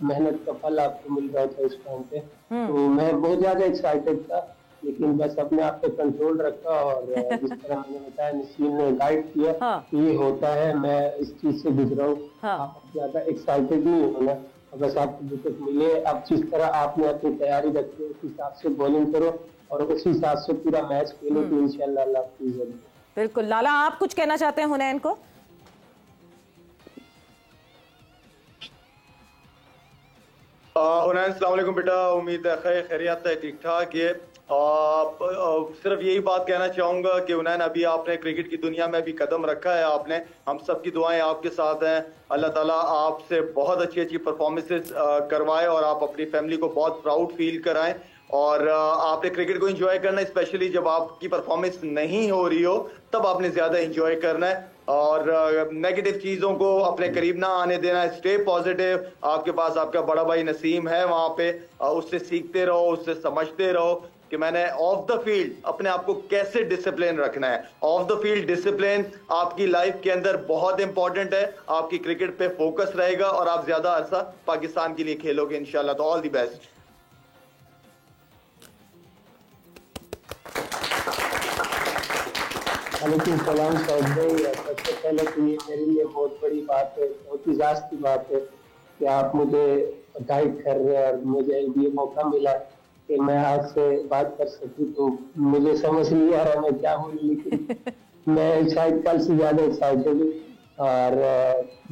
E: मेहनत का फल आपको मिल रहा था उस टाइम पे। तो मैं बहुत ज्यादा एक्साइटेड था, लेकिन बस अपने आप पे कंट्रोल रखा और जिस तरह मैंने बताया नसीम ने गाइड किया कि ये होता है, मैं इस चीज से गुजरा हूँ। आप ज्यादा एक्साइटेड नहीं होना, बस आपको विकेट मिले, आप जिस तरह आपने अपनी तैयारी रखी उस हिसाब से बॉलिंग करो और उस हिसाब से पूरा मैच खेलो तो इंशाल्लाह अल्लाह आपकी इज्जत दे।
A: बिल्कुल। लाला, आप कुछ कहना चाहते हैं हुनैन को?
F: हुनैन, अस्सलाम वालेकुम बेटा, उम्मीद है खैर खैरियत है, ठीक ठाक है। सिर्फ यही बात कहना चाहूंगा कि हुनैन अभी आपने क्रिकेट की दुनिया में भी कदम रखा है, आपने, हम सब की दुआएं आपके साथ हैं। अल्लाह ताला आपसे बहुत अच्छी अच्छी परफॉर्मेंसेस करवाए और आप अपनी फैमिली को बहुत प्राउड फील कराएं। और आपने क्रिकेट को एंजॉय करना है, स्पेशली जब आपकी परफॉर्मेंस नहीं हो रही हो तब आपने ज्यादा एंजॉय करना है और नेगेटिव चीजों को अपने करीब ना आने देना है। स्टे पॉजिटिव, आपके पास आपका बड़ा भाई नसीम है वहां पे, उससे सीखते रहो, उससे समझते रहो कि मैंने ऑफ द फील्ड अपने आप को कैसे डिसिप्लिन रखना है। ऑफ द फील्ड डिसिप्लिन आपकी लाइफ के अंदर बहुत इंपॉर्टेंट है, आपकी क्रिकेट पे फोकस रहेगा और आप ज्यादा अरसा पाकिस्तान के लिए खेलोगे इंशाल्लाह। तो ऑल द बेस्ट।
E: वालेकुम सलाम साहब भाई। सबसे पहले तो ये मेरे लिए बहुत बड़ी बात है, बहुत इजाज़ की बात है कि आप मुझे गाइड कर रहे हैं और मुझे ये मौका मिला कि मैं आपसे बात कर सकूं। तो मुझे समझ नहीं आ रहा मैं क्या बोलूं, लेकिन मैं शायद कल से ज़्यादा एक्साइटेड हूँ और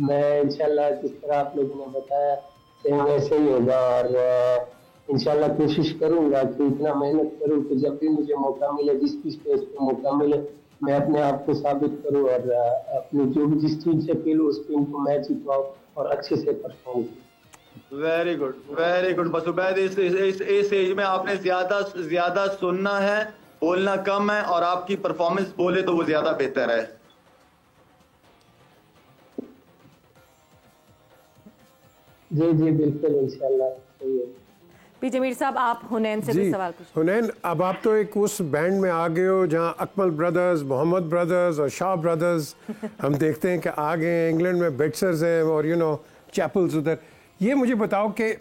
E: मैं इंशाल्लाह जिस तरह आप लोगों ने बताया सेम वैसे ही होगा और इंशाल्लाह कोशिश करूंगा कि इतना मेहनत करूं कि जब भी मुझे मौका मिले, जिस भी स्टेज पे मौका मिले, मैं अपने आप को साबित करूं और अपनी जो भी जिस टीम से खेलूं उस टीम को मैच जितवाऊं और अच्छे से परफॉर्म करूं।
F: Very good, very good. बस उबैद, इस एज में आपने ज्यादा सुनना है, बोलना कम है और आपकी परफॉर्मेंस बोले तो वो ज्यादा बेहतर है।
E: जी जी बिल्कुल, इंशाल्लाह सही है।
A: पीजे मीर साहब, आप हुनैन से भी सवाल पूछें।
C: हुनैन, अब आप तो एक उस बैंड में आ गए हो जहाँ अकमल ब्रदर्स, मोहम्मद ब्रदर्स और शाह ब्रदर्स हम देखते हैं कि आ गए हैं। इंग्लैंड में बेट्सर्स हैं और चैपल्स उधर। ये मुझे बताओ कि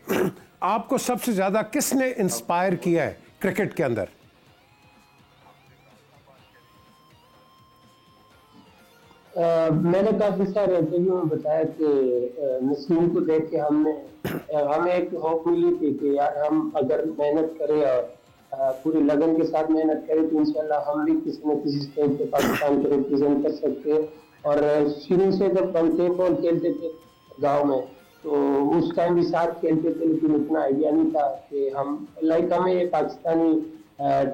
C: आपको सबसे ज़्यादा किसने इंस्पायर किया है क्रिकेट के अंदर?
E: मैंने काफी सारे इंटरव्यू में बताया कि नसीम को देख के हमें एक होप मिली थी कि यार हम अगर मेहनत करें और पूरी लगन के साथ मेहनत करें तो इंशाल्लाह हम भी किसी न किसी स्टेज पे पाकिस्तान को रिप्रेजेंट कर सकते हैं। और शुरू से जब हम टेप बॉल खेलते थे गाँव में तो उस टाइम भी साथ खेलते थे, लेकिन इतना आइडिया नहीं था कि हमें पाकिस्तानी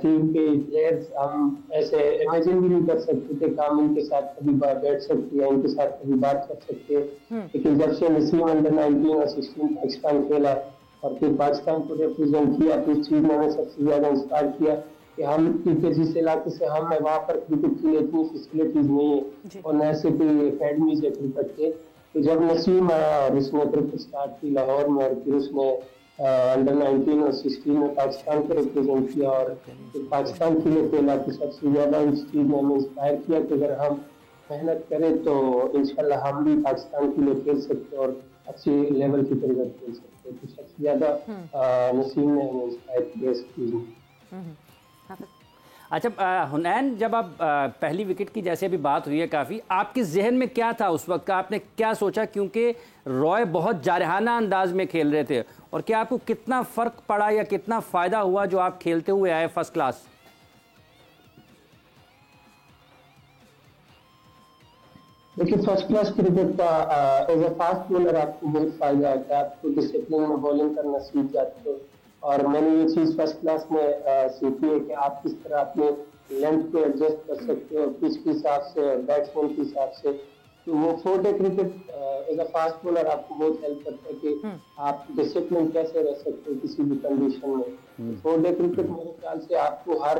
E: टीम के प्लेयर्स हम ऐसे इमेजिन भी नहीं कर सकते थे कि हम इनके साथ कभी बैठ सकते हैं, इनके साथ कभी बात कर सकते हैं। लेकिन जब से नसीम अंडर 19 और 16 पाकिस्तान खेला और फिर पाकिस्तान को रिप्रेजेंट किया तो इस चीज ने हमें सबसे ज्यादा इंस्पायर किया कि हम, क्योंकि जिस इलाके से हम है वहाँ पर क्रिकेट के लिए इतनी फैसिलिटीज नहीं है और न ऐसे कोई अकेडमीज है क्रिकेट के। तो जब नसीम आया और उसने क्रिकेट स्टार्ट की लाहौर में और फिर उसने अंडर 19 और 16 में पाकिस्तान को रिप्रेजेंट किया और पाकिस्तान के लिए खेला, तो सबसे ज्यादा इस चीज ने हमें इंस्पायर किया कि अगर हम मेहनत करें तो इंशाल्लाह हम भी पाकिस्तान के लिए खेल सकते हैं और अच्छे लेवल की क्रिकेट खेल सकते हैं। तो सबसे ज्यादा नसीम ने हमें इंस्पायर किया इस चीज में।
B: अच्छा हुनैन, जब आप पहली विकेट की जैसे अभी बात हुई है काफ़ी, आपके जहन में क्या था उस वक्त का? आपने क्या सोचा? क्योंकि रॉय बहुत जारहाना अंदाज में खेल रहे थे, और क्या आपको कितना फ़र्क पड़ा या कितना फ़ायदा हुआ जो आप खेलते हुए आए फर्स्ट क्लास?
E: देखिए, फर्स्ट क्लास क्रिकेट का एज ए फास्ट बॉलर आपको बहुत फायदा होता है, आपको डिसिप्लिन में बॉलिंग करना सीख जाते हो। और मैंने ये चीज़ फर्स्ट क्लास में सीखी है कि आप किस तरह अपने लेंथ को एडजस्ट कर सकते हो पिच के हिसाब से, बैट्समैन के हिसाब से। तो वो 4-डे cricket as a fast bowler आपको बहुत हेल्प करता है कि आप डिसिप्लिन कैसे रह सकते हो किसी भी कंडीशन में। 4-डे क्रिकेट मेरे ख्याल से आपको हर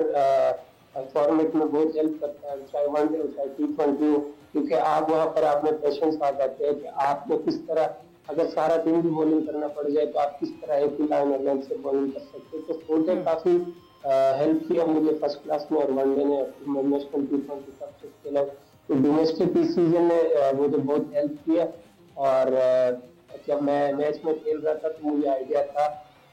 E: फॉर्मेट में बहुत हेल्प करता है, चाहे वनडे हो चाहे T20 हो, क्योंकि आप वहाँ पर आप में पेशेंस आ जाते हैं कि आपको किस तरह, अगर सारा दिन भी बॉलिंग करना पड़ जाए तो आप किस तरह एक ही लाइन और लेंथ से बॉलिंग कर सकते हैं। तो 4-डे काफी हेल्प किया मुझे फर्स्ट क्लास में, और वनडे ने नेशनल T20 सब कुछ खेला, तो डोमेस्टिक इस सीजन में मुझे बहुत हेल्प किया। और जब मैं मैच में खेल रहा था तो मुझे आइडिया था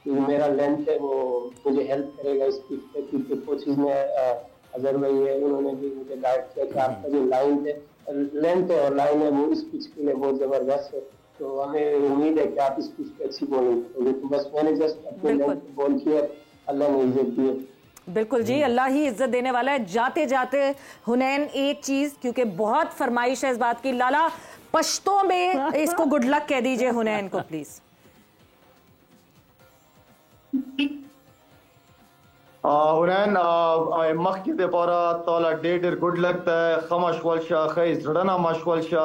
E: कि मेरा लेंथ है वो मुझे हेल्प करेगा इस पिच पे, क्योंकि कोचेज ने अजहर भाई है उन्होंने भी मुझे गाइड किया कि आपका जो लाइन है, लेंथ है और लाइन है वो इस पिच के लिए बहुत जबरदस्त है, तो हमें उम्मीद है कि आप इस पिच पे अच्छी बॉलिंग करोगे। तो बस मैंने जस्ट अपने लेंथ पे बॉल किया, अल्लाह ने इज्जत दी।
A: बिल्कुल जी, अल्लाह ही इज्जत देने वाला है। जाते जाते हुनैन एक चीज, क्योंकि बहुत फरमाइश है इस बात की, लाला पश्तों में इसको गुड लक कह दीजिए हुनैन को प्लीज।
F: हुनैन मखी दे पारा ताला डेडर गुड लगता है खमश वलशा खैज रडना मशवलशा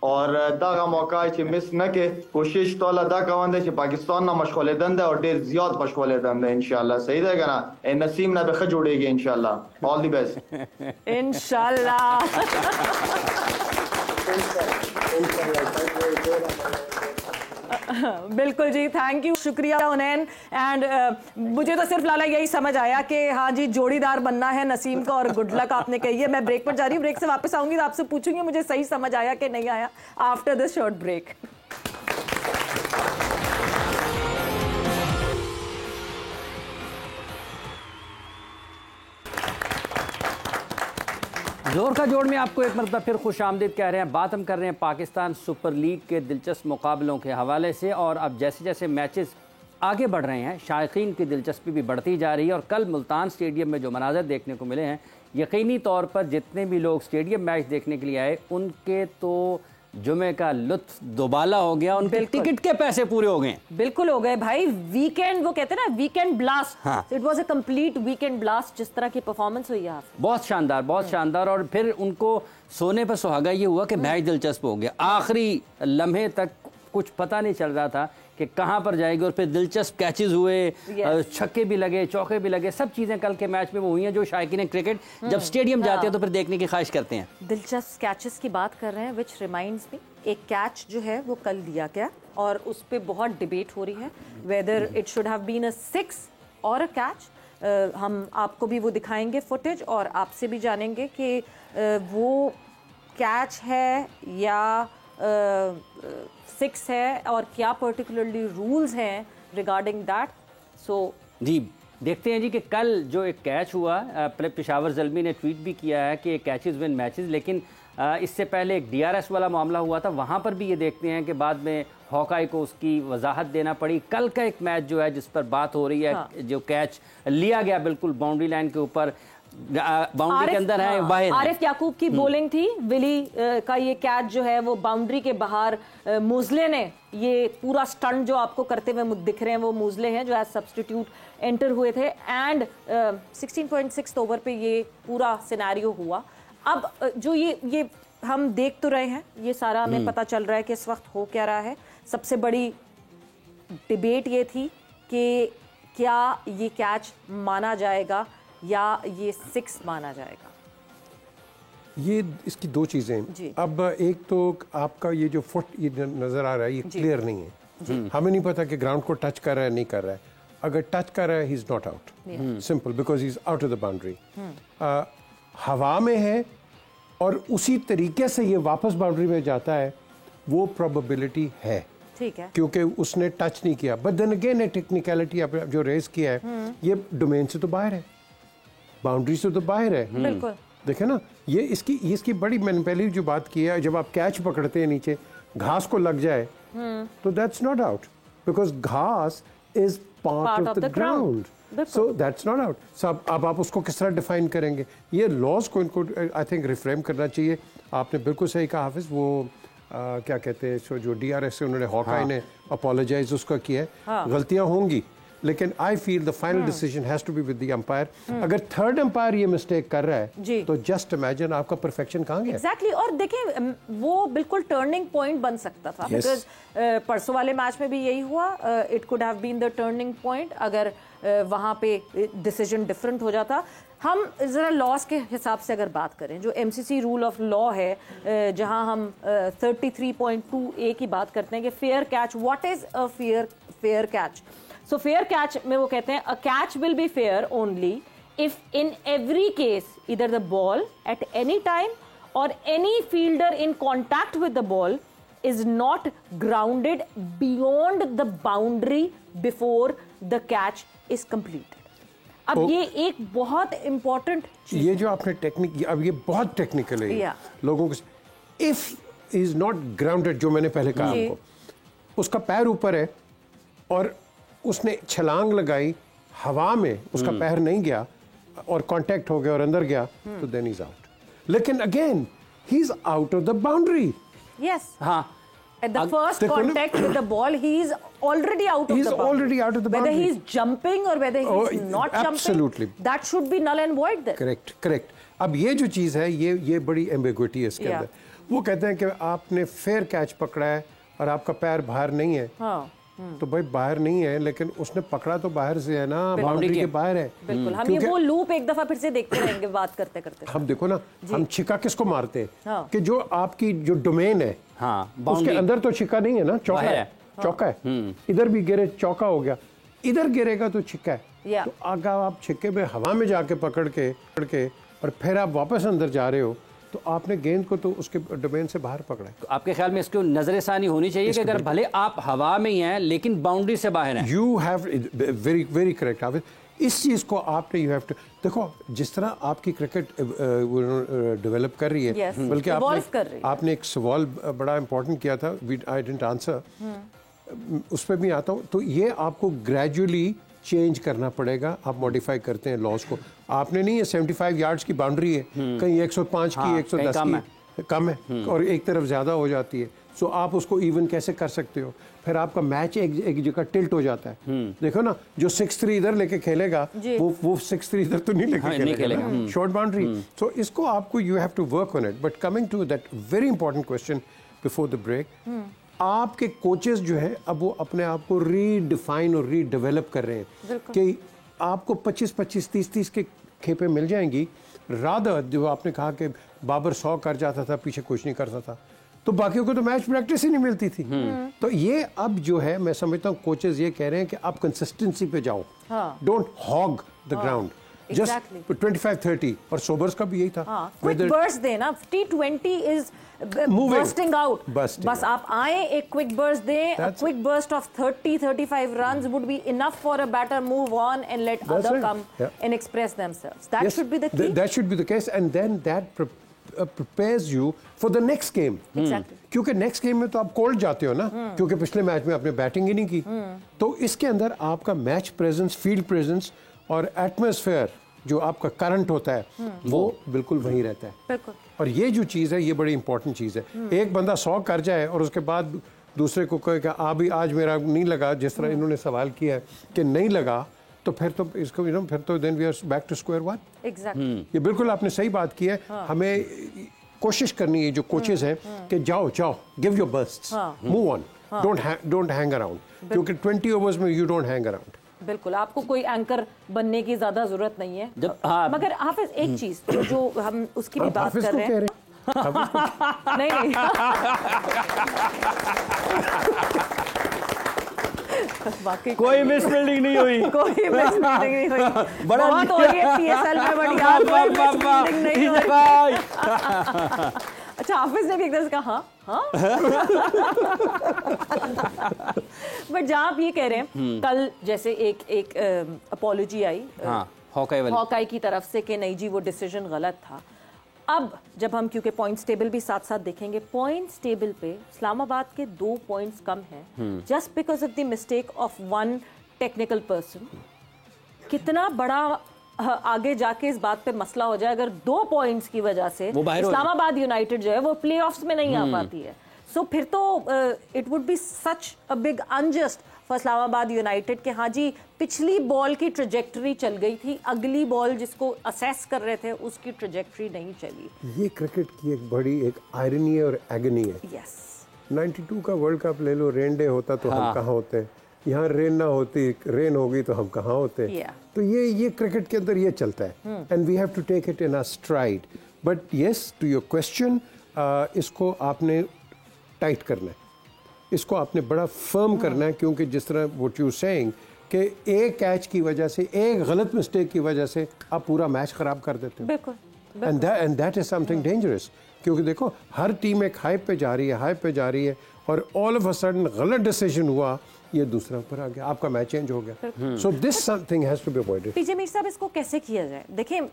F: और दागा मौका चे मिस न के कोशिश ताला दा कवंदे चे पाकिस्तान ना मशवले दंदे और डेर ज्यादा मशवले दंदे इंशाल्लाह। सही रहेगा ना, ए नसीम ना बख जोड़ेगी इंशाल्लाह। ऑल द बेस्ट
A: इंशाल्लाह। बिल्कुल जी, थैंक यू, शुक्रिया हुनैन। एंड मुझे तो सिर्फ लाला यही समझ आया कि हाँ जी जोड़ीदार बनना है नसीम का, और गुड लक आपने कही है। मैं ब्रेक पर जा रही हूँ, ब्रेक से वापस आऊंगी तो आपसे पूछूंगी मुझे सही समझ आया कि नहीं आया आफ्टर दिस शॉर्ट ब्रेक।
B: जोर का जोड़ में आपको एक मरतबा फिर खुश आमदीद कह रहे हैं। बात हम कर रहे हैं पाकिस्तान सुपर लीग के दिलचस्प मुकाबलों के हवाले से, और अब जैसे जैसे मैचेस आगे बढ़ रहे हैं शायकीन की दिलचस्पी भी बढ़ती जा रही है। और कल मुल्तान स्टेडियम में जो मनाज़र देखने को मिले हैं, यकीनी तौर पर जितने भी लोग स्टेडियम मैच देखने के लिए आए उनके तो जुमे का लुत्फ दोबाला हो गया, उनके टिकट के पैसे पूरे हो गए।
A: बिल्कुल हो गए भाई, वीकेंड वो कहते हैं ना वीकेंड ब्लास्ट,
B: हाँ।
A: It was a complete weekend blast. जिस तरह की परफॉर्मेंस हुई है
B: बहुत शानदार, बहुत शानदार। और फिर उनको सोने पर सुहागा ये हुआ कि मैच दिलचस्प हो गया। आखिरी लम्हे तक कुछ पता नहीं चल रहा था कि कहां पर जाएगी, और फिर दिलचस्प कैचेस हुए, छक्के भी लगे, चौके भी लगे, सब चीजें कल के मैच में वो हुई हैं जो शायकीन क्रिकेट जब स्टेडियम जाते हैं तो फिर देखने की ख्वाहिश करते हैं।
A: दिलचस्प कैचेस की बात कर रहे हैं, विच रिमाइंड्स मी, एक कैच जो है वो कल दिया गया और उस पर बहुत डिबेट हो रही है whether it should have been a 6 or a catch. हम आपको भी वो दिखाएंगे फुटेज और आपसे भी जानेंगे कि वो कैच है या 6 है, और क्या पर्टिकुलरली रूल्स हैं रिगार्डिंग दैट। सो
B: जी देखते हैं जी कि कल जो एक कैच हुआ, पेशावर ज़ल्मी ने ट्वीट भी किया है कि कैचेस विन मैचेस, लेकिन इससे पहले एक DRS वाला मामला हुआ था, वहाँ पर भी ये देखते हैं कि बाद में हॉकाई को उसकी वजाहत देना पड़ी। कल का एक मैच जो है जिस पर बात हो रही है, हाँ। जो कैच लिया गया बिल्कुल बाउंड्री लाइन के ऊपर, बाउंड्री के अंदर है, बाहर
A: आरिफ याकूब की बॉलिंग थी, विली का ये कैच जो है वो बाउंड्री के बाहर, मूजले ने ये पूरा स्टंट जो आपको करते हुए दिख रहे हैं वो मूजले हैं जो एज सब्स्टिट्यूट एंटर हुए थे, एंड 16.6 ओवर पे ये पूरा सिनेरियो हुआ। अब जो ये हम देख तो रहे हैं, ये सारा हमें पता चल रहा है कि इस वक्त हो क्या रहा है। सबसे बड़ी डिबेट ये थी कि क्या ये कैच माना जाएगा या ये 6 माना जाएगा।
C: ये इसकी दो चीज़ें। अब एक तो आपका ये जो फुट ये नज़र आ रहा है ये क्लियर नहीं है, हमें नहीं पता कि ग्राउंड को टच कर रहा है नहीं कर रहा है। अगर टच कर रहा है he is not out, simple, because he is out of the boundary. हवा में है और उसी तरीके से ये वापस बाउंड्री में जाता है, वो प्रोबेबिलिटी है,
A: ठीक है,
C: क्योंकि उसने टच नहीं किया। बट देन अगेन है टेक्निकलिटी जो रेज किया है, ये डोमेन से तो बाहर है, बाउंड्री से तो बाहर है।
A: बिल्कुल
C: देखे ना, ये इसकी बड़ी, मैंने पहले जो बात की है, जब आप कैच पकड़ते हैं नीचे घास को लग जाए तो दैट्स नॉट आउट, बिकॉज घास is part of the ground, so that's not out. So अब आप उसको किस तरह डिफाइन करेंगे? ये लॉज को इनको आई थिंक रिफ्रेम करना चाहिए। आपने बिल्कुल सही कहा हाफिज, वो क्या कहते हैं, जो DRS से उन्होंने हॉकाई ने अपोलोजाइज उसका किया है, गलतियां होंगी, लेकिन I feel the final decision has to be with the umpire. अगर थर्ड अंपायर ये मिस्टेक कर रहा है तो जस्ट इमेजिन आपका परफेक्शन कहाँ गया।
A: एग्जैक्टली और देखें वो बिल्कुल टर्निंग पॉइंट बन सकता था, बिकॉज परसों वाले मैच में भी यही हुआ। It could have been the turning point अगर वहाँ पे डिसीजन डिफरेंट हो जाता। हम ज़रा लॉस के हिसाब से अगर बात करें, जो MCC रूल ऑफ लॉ है, जहाँ हम 33.2A की बात करते हैं कि fair catch, what is a fair catch. So fair catch में वो कहते हैं a catch will be fair only if in every case either the ball at any time or any fielder in contact with the ball is not grounded beyond the boundary before the catch is completed. अब ये एक बहुत important चीज,
C: ये जो आपने technique, अब ये बहुत टेक्निकल है लोगों को। इफ इज नॉट ग्राउंडेड, जो मैंने पहले कहा आपको, उसका पैर ऊपर है और उसने छलांग लगाई हवा में, उसका पैर नहीं गया और कांटेक्ट हो गया और अंदर गया, तो देन इज आउट। लेकिन again he is out of the boundary.
A: Yes,
B: हाँ,
A: at the first contact with the ball he is already out of the boundary.
C: Already out of the boundary.
A: Whether he is jumping or whether he is not
C: absolutely.
A: jumping, that should be null and void there.
C: Correct. अब ये जो चीज है, ये बड़ी ambiguity है इसके अंदर। वो कहते हैं कि आपने फेयर कैच पकड़ा है और आपका पैर बाहर नहीं है। तो भाई बाहर नहीं है, लेकिन उसने पकड़ा तो बाहर से है ना, बाउंड्री के बाहर है।
A: बिल्कुल, हम ये वो लूप एक दफा फिर से देखते रहेंगे बात करते करते।
C: हम देखो ना, हम छिक्का किसको मारते हैं कि जो आपकी जो डोमेन है, उसके अंदर तो छिक्का नहीं है ना, चौका है, चौका है। इधर भी गिरे चौका हो गया, इधर गिरेगा तो छिक्का है। तो अगर आप छिक्के में हवा में जाके पकड़ के और फिर आप वापस अंदर जा रहे हो, तो आपने गेंद को तो उसके डोमेन से बाहर पकड़ा है।
B: तो आपके ख्याल में इसको नजरसानी होनी चाहिए कि अगर भले आप हवा में ही हैं लेकिन बाउंड्री से बाहर हैं।
C: You have very very correct Hafeez, इस चीज़ को आपने यू हैव टू देखो, जिस तरह आपकी क्रिकेट डेवलप कर रही है, बल्कि आपने एक सवाल बड़ा इंपॉर्टेंट किया था, आई डिडंट आंसर, उस पर भी आता हूँ। तो ये आपको ग्रेजुअली चेंज करना पड़ेगा। आप मॉडिफाई करते हैं लॉज को, आपने नहीं है 75 यार्ड्स की बाउंड्री है, कहीं 105 की 110 की कम है और एक तरफ ज़्यादा हो जाती है। सो आप उसको इवन कैसे कर सकते हो? फिर आपका मैच एक जगह टिल्ट हो जाता है। देखो ना, जो 6-3 इधर लेके खेलेगा वो 6-3 इधर तो नहीं लेके खेलेगा, शॉर्ट बाउंड्री। सो इसको आपको you have to work on it. But coming to that very important question before the break, आपके कोचेस जो है अब वो अपने आप को रीडिफाइन और रीडेवलप कर रहे हैं कि आपको 25-25, 30-30 के खेपे मिल जाएंगी। रादर जो आपने कहा कि बाबर 100 कर जाता था, पीछे कुछ नहीं करता था, तो बाकियों को तो मैच प्रैक्टिस ही नहीं मिलती थी। तो ये अब जो है, मैं समझता हूँ कोचेस ये कह रहे हैं कि आप कंसिस्टेंसी पे जाओ, don't hog the ground, just 25-30। और सोबर्स का भी यही था,
A: क्विक बर्स्ट देना। T20 इज bursting out, बस आप आए, एक क्विक बर्स्ट दें। A quick burst of 30-35 runs would be enough for a batter move on and let other come and express themselves. That should be the key.
C: That should be the case, and then that prepares you for the next game.
A: Exactly.
C: क्योंकि next game में तो आप cold जाते हो ना, क्योंकि पिछले match में आपने बैटिंग ही नहीं की। तो इसके अंदर आपका मैच प्रेजेंस, फील्ड प्रेजेंस और एटमॉस्फेयर जो आपका करंट होता है, वो बिल्कुल वहीं रहता है।
A: बिल्कुल।
C: और ये जो चीज़ है, ये बड़ी इंपॉर्टेंट चीज़ है। एक बंदा 100 कर जाए और उसके बाद दूसरे को कहे कि अभी आज मेरा नहीं लगा, जिस तरह इन्होंने सवाल किया है कि नहीं लगा, तो फिर तो इसको फिर तो then we are back to square one.
A: Exactly.
C: ये बिल्कुल आपने सही बात की है। हमें कोशिश करनी है, जो कोचेस हैं, कि जाओ give your bursts, move on, don't hang around, क्योंकि 20 ओवर्स में यू डोंट हैंग अराउंड।
A: बिल्कुल, आपको कोई एंकर बनने की ज्यादा जरूरत नहीं है। मगर हाफिज एक चीज जो हम उसकी भी बात कर रहे हैं, नहीं वाकई
B: कोई मिसबिल्डिंग नहीं हुई,
A: कोई मिसबिल्डिंग नहीं हुई। बहुत हो रही है पीएसएल में, बढ़िया कोई मिसबिल्डिंग नहीं हुई। अच्छा, हाफिज ने भी एक तरह से कहा हाँ। बट जहाँ आप ये कह रहे हैं, कल जैसे एक अपॉलॉजी आई हॉकाई की तरफ से कि नहीं जी वो डिसीजन गलत था। अब जब हम, क्योंकि पॉइंट्स टेबल भी साथ साथ देखेंगे, पॉइंट्स टेबल पे इस्लामाबाद के 2 पॉइंट्स कम हैं, just because of the mistake of one technical person. कितना बड़ा आगे जाके इस बात पे मसला हो जाए अगर 2 पॉइंट्स की वजह से इस्लामाबाद यूनाइटेड जो है वो प्लेऑफ्स में नहीं आ पाती है। सो फिर तो it would be such a big unjust Faisalabad United के हाँ जी पिछली बॉल की ट्रजेक्टरी चल गई थी, अगली बॉल जिसको असेस कर रहे थे उसकी ट्रजेक्टरी नहीं चली।
C: ये क्रिकेट की एक बड़ी एक आयरनी है और एगनी है।
A: यस
C: 92 का वर्ल्ड कप ले लो, रेन डे होता तो हम कहाँ होते, यहाँ रेन ना होती, रेन हो गई तो हम कहाँ होते। तो ये क्रिकेट के अंदर ये चलता है and we have to take it in a stride. But yes to your question, इसको आपने टाइट करना है, इसको आपने बड़ा फर्म करना है, क्योंकि जिस तरह व्हाट यू सेइंग कि एक कैच की वजह से, एक गलत मिस्टेक की वजह से आप पूरा मैच खराब कर देते हो।
A: बिल्कुल,
C: and that is something dangerous, क्योंकि देखो हर टीम एक हाइप पे जा रही है और ऑल ऑफ अ सडन गलत डिसीजन हुआ, ये दूसरा ऊपर आ गया, आपका मैच चेंज हो गया। So this something has to be avoided.
A: PJ Mir sahab, इसको कैसे किया जाए? देखिए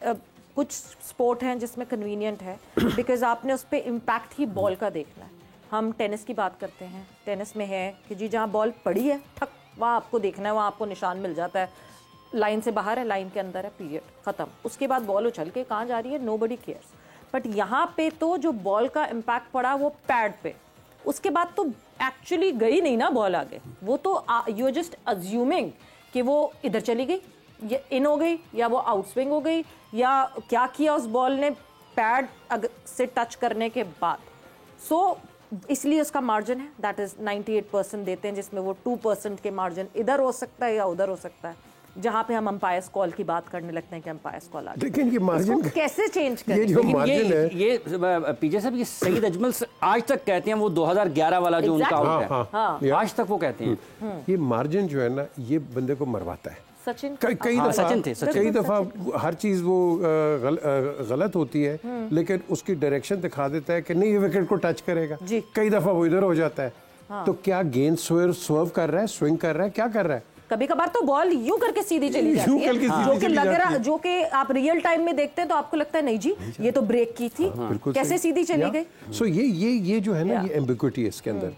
A: कुछ स्पोर्ट हैं जिसमें कन्वीनियंट है बिकॉज आपने उस पर इम्पैक्ट ही बॉल का देखना है। हम टेनिस की बात करते हैं, टेनिस में है कि जी जहाँ बॉल पड़ी है ठक वहाँ आपको देखना है, वहाँ आपको निशान मिल जाता है, लाइन से बाहर है, लाइन के अंदर है, पीरियड खत्म। उसके बाद बॉल उछल के कहाँ जा रही है, नोबडी केयर्स। बट यहाँ पे तो जो बॉल का इम्पैक्ट पड़ा वो पैड पे, उसके बाद तो एक्चुअली गई नहीं ना बॉल आगे, वो तो यू आर जस्ट अज्यूमिंग कि वो इधर चली गई, या इन हो गई, या वो आउट स्विंग हो गई, या क्या किया उस बॉल ने पैड से टच करने के बाद। सो इसलिए उसका मार्जिन है दैट इज 98% देते हैं, जिसमें वो 2% के मार्जिन इधर हो सकता है या उधर हो सकता है, जहां पे हम अंपायर्स कॉल की बात करने लगते हैं कि अंपायर्स कॉल आ गया।
C: लेकिन ये मार्जिन
A: कैसे चेंज करें?
C: ये जो मार्जिन है,
B: ये पीजे साहब, ये सईद अजमल आज तक कहते हैं, वो 2011 वाला जो उनका आउट है, आज तक वो कहते हैं
C: ये मार्जिन जो है ना, ये बंदे को मरवाता है।
A: सचिन
C: कई दफा हर चीज वो गलत होती है, लेकिन उसकी डायरेक्शन दिखा देता है कि नहीं ये विकेट को टच करेगा, कई दफा वो इधर हो जाता है। तो क्या गेंद स्वर्व कर रहा है, स्विंग कर रहा है, क्या कर रहा है?
A: कभी कभार तो बॉल यूं करके सीधी चली जाती है, जो कि लग रहा, जो कि आप रियल टाइम में देखते हैं तो आपको लगता है नहीं जी ये तो ब्रेक की थी, कैसे सीधी चली गई।
C: सो ये जो है ना, ये एम्बिग्विटी है इसके अंदर।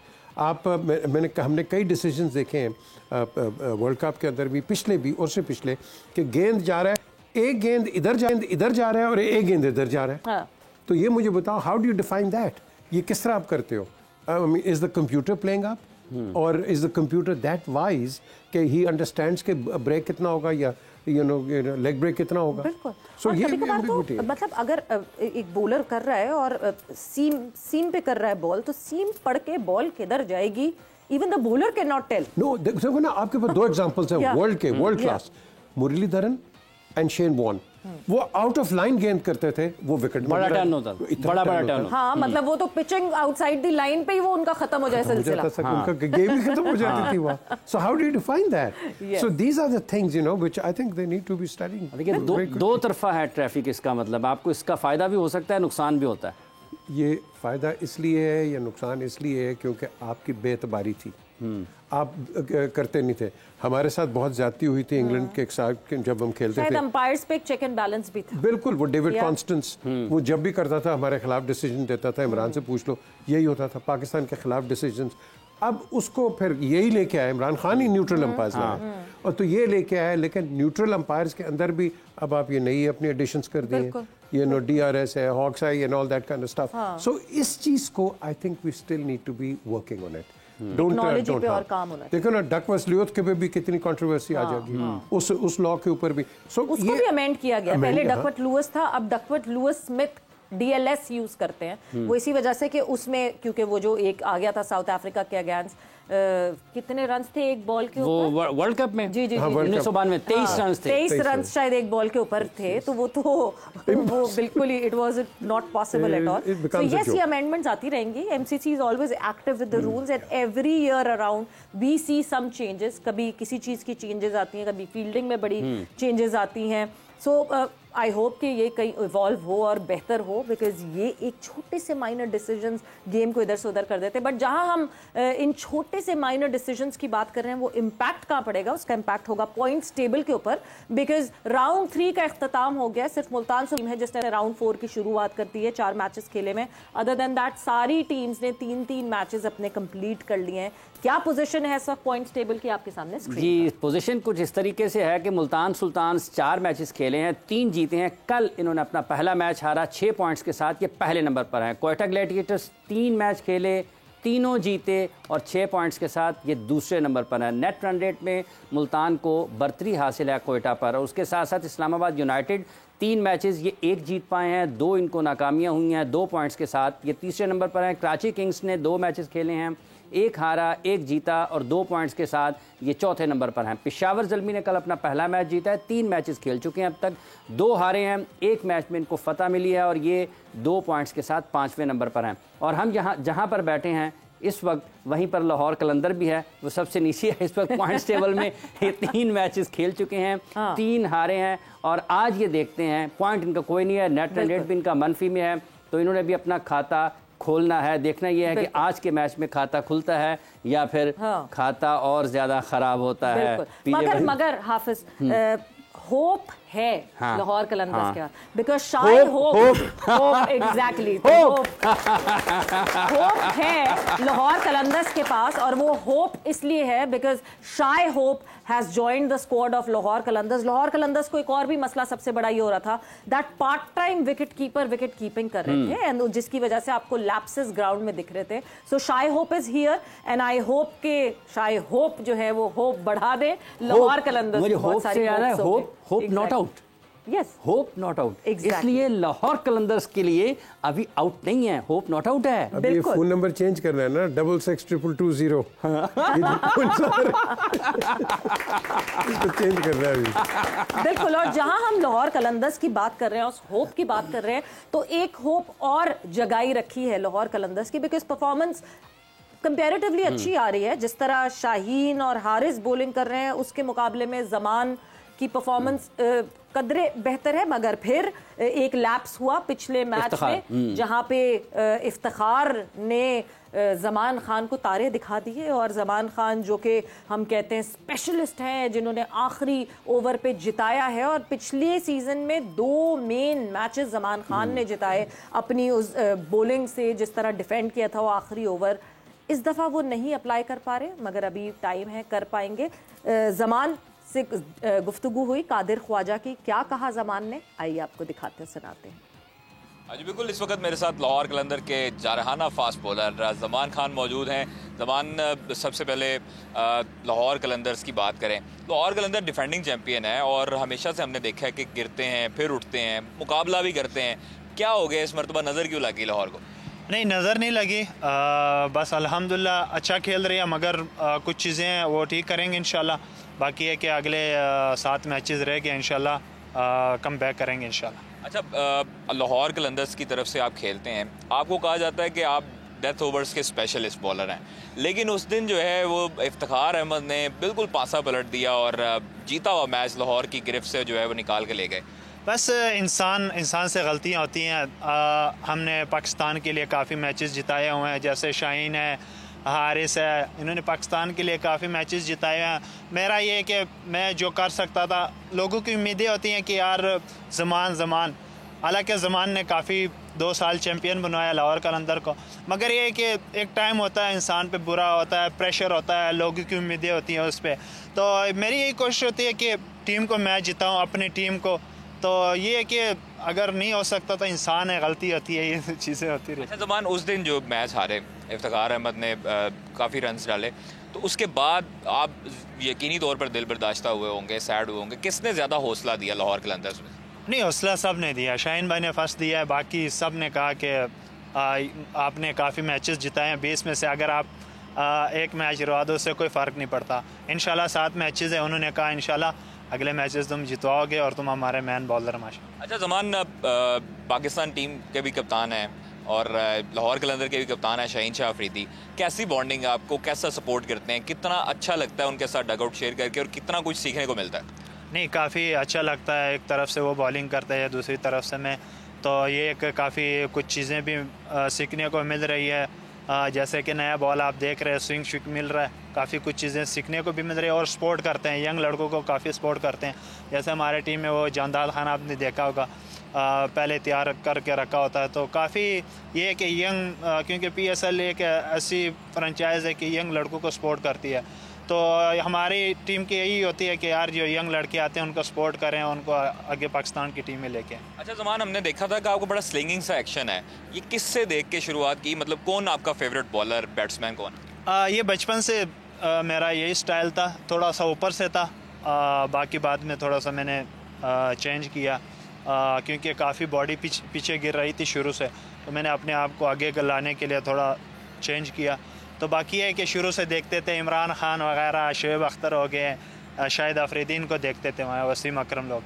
C: हमने कई डिसीजंस देखे हैं वर्ल्ड कप के अंदर भी, पिछले भी और से पिछले, कि गेंद जा रहा है, एक गेंद इधर जा रहा है और एक गेंद इधर जा रहा है। तो ये मुझे बताओ, how do you define that? ये किस तरह आप करते हो? Is the computer playing up, और is the computer that wise कि ही अंडरस्टैंड्स के ब्रेक कितना होगा या लेग ब्रेक कितना होगा?
A: बिल्कुल।
C: So
A: और
C: ये
A: कभी-कभार तो मतलब अगर एक बॉलर कर रहा है और सीम पे कर रहा है बॉल, तो सीम पड़ के बॉल किधर जाएगी, even the bowler can not tell.
C: No, देखो ना, आपके पास दो एग्जांपल्स हैं world class, Muralitharan and Shane Warne. वो आउट ऑफ लाइन गेंद करते थे, वो विकेट
B: बड़ा टर्न होता, बड़ा टर्न।
A: हाँ, मतलब वो तो पिचिंग आउटसाइड द लाइन पे ही वो उनका खत्म हो जाए सिलसिला,
C: उनका गेम ही खत्म हो जाती थी वहाँ। So how do you define that? So these are the things which I think they need to be studying.
B: देखिए दो तरफा है ट्रैफिक, इसका मतलब आपको इसका फायदा भी हो सकता है, नुकसान भी होता है।
C: ये फायदा इसलिए है या नुकसान इसलिए है क्योंकि आपकी बेतबारी थी, आप करते नहीं थे। हमारे साथ बहुत ज्यादती हुई थी इंग्लैंड के साथ जब हम खेलते थे।
A: अंपायर्स पे चेक एंड बैलेंस भी था।
C: बिल्कुल, वो डेविड कॉन्स्टेंस, वो जब भी करता था हमारे खिलाफ डिसीजन देता था। इमरान से पूछ लो, यही होता था पाकिस्तान के खिलाफ डिसीजन। अब उसको फिर यही लेके आए, इमरान खान ही न्यूट्रल अंपायर्स लाए, और तो ये लेके आए। लेकिन न्यूट्रल अंपायर्स के अंदर भी अब आप ये नई अपनी एडिशंस कर दिए, ये DRS है, hawk's eye and all that kind of stuff. So इस चीज को I think we still need to be working on it.
A: Technology पे और काम होना।
C: देखो ना, डकवर्थ लुईस के पे भी कितनी कंट्रोवर्सी आ जाएगी, उस लॉ के ऊपर भी।
A: उसको भी अमेंड किया गया। पहले डकवर्थ लुईस था, अब Duckworth Lewis Smith DLS use करते हैं। वो इसी वजह से कि उसमें, क्योंकि वो जो एक आ गया था साउथ अफ्रीका के अगेंस्ट, कितने रन्स थे एक बॉल के ऊपर,
B: वो वर्ल्ड कप में?
A: जी
B: 1992 23 रन्स थे।
A: 23 रन्स शायद एक बॉल के ऊपर थे, तो वो बिल्कुल ही it was not possible at all. So yes, ये अमेंडमेंट्स आती रहेंगी। MCC is always active with the rules and every year around we see some changes. कभी किसी चीज की चेंजेस आती हैं, कभी फील्डिंग में बड़ी चेंजेस आती हैं। सो आई होप कि ये कहीं इवॉल्व हो और बेहतर हो, बिकॉज ये एक छोटे से माइनर डिसीजंस गेम को इधर से उधर कर देते हैं। बट जहां हम इन छोटे से माइनर डिसीजंस की बात कर रहे हैं, वो इम्पैक्ट कहाँ पड़ेगा? उसका इम्पैक्ट होगा पॉइंट्स टेबल के ऊपर, बिकॉज राउंड 3 का इख्तिताम हो गया। सिर्फ मुल्तान टीम है जिसने राउंड 4 की शुरुआत करती है 4 मैचेस खेले में। अदर देन दैट सारी टीम्स ने 3-3 मैचेस अपने कंप्लीट कर लिए हैं। क्या पोजीशन है इस वक्त पॉइंट्स टेबल की आपके सामने स्क्रीन?
B: जी, पोजीशन कुछ इस तरीके से है कि मुल्तान सुल्तान्स 4 मैचेस खेले हैं, 3 जीते हैं। कल इन्होंने अपना पहला मैच हारा 6 पॉइंट्स के साथ, ये पहले नंबर पर हैं। क्वेटा ग्लैडिएटर्स 3 मैच खेले, तीनों जीते और 6 पॉइंट्स के साथ ये दूसरे नंबर पर है। नेट रन रेट में मुल्तान को बर्तरी हासिल है कोयटा पर, और उसके साथ साथ इस्लामाबाद यूनाइटेड 3 मैचेस ये 1 जीत पाए हैं, 2 इनको नाकामियां हुई हैं, 2 पॉइंट्स के साथ ये तीसरे नंबर पर हैं। कराची किंग्स ने 2 मैचेस खेले हैं, 1 हारा 1 जीता और 2 पॉइंट्स के साथ ये चौथे नंबर पर हैं। पेशावर ज़ल्मी ने कल अपना पहला मैच जीता है, 3 मैचेस खेल चुके हैं अब तक, 2 हारे हैं, 1 मैच में इनको फतह मिली है और ये 2 पॉइंट्स के साथ 5वें नंबर पर हैं। और हम जहाँ पर बैठे हैं इस वक्त वहीं पर लाहौर कलंदर भी है, वो सबसे नीचे है इस वक्त पॉइंट्स टेबल में। ये 3 मैचेस खेल चुके हैं, 3 हारे हैं और आज ये देखते हैं पॉइंट इनका कोई नहीं है, नेट रन रेट भी इनका मनफी में है, तो इन्होंने भी अपना खाता खोलना है। देखना यह है कि आज के मैच में खाता खुलता है या फिर खाता और ज्यादा खराब होता है।
A: मगर हाफिज होप है लाहौर कलंदर्स का, because Shai Hope exactly hope है लाहौर कलंदर्स के पास, और वो होप इसलिए है because Shai Hope has joined the squad of Lahore Qalandars. Lahore Qalandars को एक और भी मसला सबसे बड़ा ये हो रहा था that part time wicket keeper wicket keeping कर रहे थे, एंड जिसकी वजह से आपको लैप्सेस ग्राउंड में दिख रहे थे। So Shai Hope is here and I hope के शाय होप जो है वो होप बढ़ा दे लाहौर कलंदर्स।
B: होप से याद है, hope not out,
A: yes
B: hope not out, इसलिए लाहौर कलंदर्स के लिए अभी आउट नहीं है, होप नॉट आउट है।
C: अभी ये फोन नंबर चेंज करना है ना, 662220 इसको चेंज करना है अभी।
A: बिल्कुल, और जहां हम लाहौर कलंदर्स की बात कर रहे हैं, उस होप की बात कर रहे हैं, तो एक होप और जगाई रखी है लाहौर कलंदर्स की, बिकॉज परफॉर्मेंस कंपैरेटिवली अच्छी आ रही है। जिस तरह शाहीन और हारिस बॉलिंग कर रहे हैं उसके मुकाबले में जमान की परफॉर्मेंस कदरे बेहतर है, मगर फिर एक लैप्स हुआ पिछले मैच में जहां पे इफ्तिखार ने ज़मान खान को तारे दिखा दिए, और ज़मान खान जो कि हम कहते हैं स्पेशलिस्ट हैं, जिन्होंने आखिरी ओवर पे जिताया है, और पिछले सीजन में 2 मेन मैचेस ज़मान खान ने जिताए अपनी उस बॉलिंग से, जिस तरह डिफेंड किया था वो आखिरी ओवर। इस दफ़ा वो नहीं अप्लाई कर पा रहे, मगर अभी टाइम है, कर पाएंगे। ज़मान से गुफ्तगू हुई कादिर ख्वाजा की, क्या कहा ज़मान ने, आइए आपको दिखाते सुनाते हैं।
G: जी बिल्कुल, इस वक्त मेरे साथ लाहौर कलंदर के जारहाना फास्ट बॉलर ज़मान खान मौजूद हैं। ज़मान, सबसे पहले लाहौर कलंदर्स की बात करें, लाहौर कलंदर डिफेंडिंग चैम्पियन है और हमेशा से हमने देखा है कि गिरते हैं फिर उठते हैं, मुकाबला भी करते हैं। क्या हो गया इस मरतबा, नज़र क्यों लगी लाहौर को?
H: नहीं, नज़र नहीं लगी, बस अल्हम्दुलिल्लाह अच्छा खेल रही है, मगर कुछ चीज़ें वो ठीक करेंगे इंशाल्लाह। बाकी है कि अगले 7 मैचेस रह गए, इंशाल्लाह कम बैक करेंगे इंशाल्लाह।
G: अच्छा, लाहौर कलंदर्स की तरफ से आप खेलते हैं, आपको कहा जाता है कि आप डेथ ओवर्स के स्पेशलिस्ट बॉलर हैं, लेकिन उस दिन जो है वो इफ्तिखार अहमद ने बिल्कुल पासा पलट दिया और जीता हुआ मैच लाहौर की गिरफ्त से जो है वो निकाल के ले गए।
H: बस इंसान से गलतियाँ होती हैं। हमने पाकिस्तान के लिए काफ़ी मैचेस जिताए हुए हैं, जैसे शाहीन है, हारिस है, इन्होंने पाकिस्तान के लिए काफ़ी मैचेस जिताए हैं। मेरा ये है कि मैं जो कर सकता था, लोगों की उम्मीदें होती हैं कि यार ज़मान हालांकि ज़मान ने काफ़ी 2 साल चैम्पियन बनवाया लाहौर कलंदर को, मगर ये है कि एक टाइम होता है, इंसान पे बुरा होता है, प्रेशर होता है, लोगों की उम्मीदें होती हैं उस पर। तो मेरी यही कोशिश होती है कि टीम को मैं जिताऊँ, अपनी टीम को। तो ये है कि अगर नहीं हो सकता तो इंसान है, गलती होती है, ये चीज़ें होती रही।
G: अच्छा ज़मान, उस दिन जो मैच हारे, इफ्तिखार अहमद ने काफ़ी रन्स डाले, तो उसके बाद आप यकीनी तौर पर दिल बर्दाश्ता हुए होंगे, सैड हुए होंगे, किसने ज़्यादा हौसला दिया लाहौर कलंदर्स में?
H: नहीं, हौसला सब ने दिया, शाहीन भाई ने फर्स्ट दिया है, बाकी सब ने कहा कि आपने काफ़ी मैचेस जिताए हैं, 20 में से अगर आप एक मैच रवा दो उससे कोई फ़र्क नहीं पड़ता। इंशाल्लाह 7 मैचेस है, उन्होंने कहा इंशाल्लाह अगले मैचेस तुम जितवाओगे और तुम हमारे मैन बॉलर माशा।
G: अच्छा ज़मान, पाकिस्तान टीम के भी कप्तान हैं और लाहौर कलंदर के भी कप्तान हैं शाहीन शाह अफरीदी, कैसी बॉन्डिंग है आपको, कैसा सपोर्ट करते हैं, कितना अच्छा लगता है उनके साथ डगआउट शेयर करके और कितना कुछ सीखने को मिलता है?
H: नहीं, काफ़ी अच्छा लगता है, एक तरफ से वो बॉलिंग करते हैं, दूसरी तरफ से मैं, तो ये एक काफ़ी कुछ चीज़ें भी सीखने को मिल रही है। जैसे कि नया बॉल आप देख रहे हैं, स्विंग शिक मिल रहा है, काफ़ी कुछ चीज़ें सीखने को भी मिल रही है और सपोर्ट करते हैं, यंग लड़कों को काफ़ी सपोर्ट करते हैं। जैसे हमारे टीम में वो जानदाल खान आपने देखा होगा, पहले तैयार करके रखा होता है, तो काफ़ी ये है कि यंग, क्योंकि PSL एक ऐसी फ्रेंचाइज़ है कि यंग लड़कों को सपोर्ट करती है, तो हमारी टीम की यही होती है कि यार जो यंग लड़के आते हैं उनको सपोर्ट करें, उनको आगे पाकिस्तान की टीम में लेके।
G: अच्छा ज़मान, हमने देखा था कि आपको बड़ा स्लिंगिंग सा एक्शन है, ये किससे देख के शुरुआत की? मतलब कौन आपका फेवरेट बॉलर, बैट्समैन कौन?
H: ये बचपन से मेरा यही स्टाइल था, थोड़ा सा ऊपर से था, बाकी बाद में थोड़ा सा मैंने चेंज किया क्योंकि काफ़ी बॉडी पीछे गिर रही थी शुरू से, तो मैंने अपने आप को आगे लाने के लिए थोड़ा चेंज किया। तो बाकी है कि शुरू से देखते थे इमरान खान वगैरह, शोएब अख्तर हो गए, शाहिद अफरीदी, इनको देखते थे, वहाँ वसीम अकरम लोग।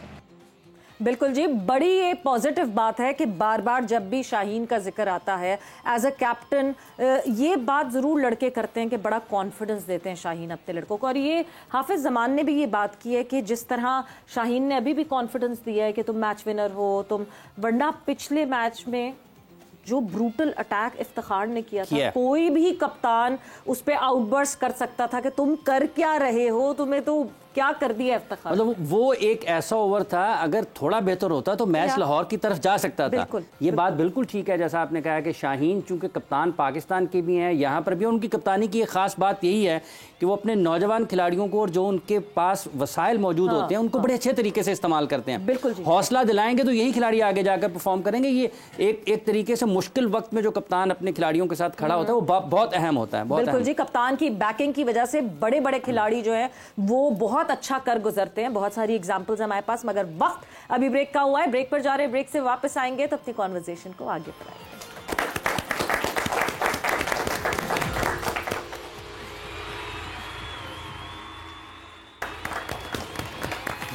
A: बिल्कुल जी, बड़ी ये पॉजिटिव बात है कि बार बार जब भी शाहीन का जिक्र आता है एज अ कैप्टन, ये बात ज़रूर लड़के करते हैं कि बड़ा कॉन्फिडेंस देते हैं शाहीन अपने लड़कों को। और ये हाफिज़ ज़मान ने भी ये बात की है कि जिस तरह शाहीन ने अभी भी कॉन्फिडेंस दिया है कि तुम मैच विनर हो, तुम, वरना पिछले मैच में जो ब्रूटल अटैक इफ्तिखार ने किया था, कोई भी कप्तान उस पर आउटबर्स्ट कर सकता था कि तुम कर क्या रहे हो, तुम्हें तो क्या कर दिया इफ्तिखार।
B: मतलब वो एक ऐसा ओवर था, अगर थोड़ा बेहतर होता तो मैच लाहौर की तरफ जा सकता था। ये बात बिल्कुल ठीक है, जैसा आपने कहा कि शाहीन चूंकि कप्तान पाकिस्तान के भी हैं, यहाँ पर भी उनकी कप्तानी की एक खास बात यही है कि वो अपने नौजवान खिलाड़ियों को और जो उनके पास वसाइल मौजूद होते हैं उनको बड़े अच्छे तरीके से इस्तेमाल करते हैं। हौसला दिलाएंगे तो यही खिलाड़ी आगे जाकर परफॉर्म करेंगे। ये एक तरीके से मुश्किल वक्त में जो कप्तान अपने खिलाड़ियों के साथ खड़ा होता है वो बहुत अहम होता है।
A: बिल्कुल जी, कप्तान की बैकिंग की वजह से बड़े बड़े खिलाड़ी जो है वो बहुत अच्छा कर गुजरते हैं। बहुत सारी एग्जांपल्स हमारे पास, मगर वक्त अभी ब्रेक का हुआ है, ब्रेक पर जा रहे हैं, ब्रेक से वापस आएंगे तो अपनी कॉन्वर्सेशन को आगे बढ़ाएंगे।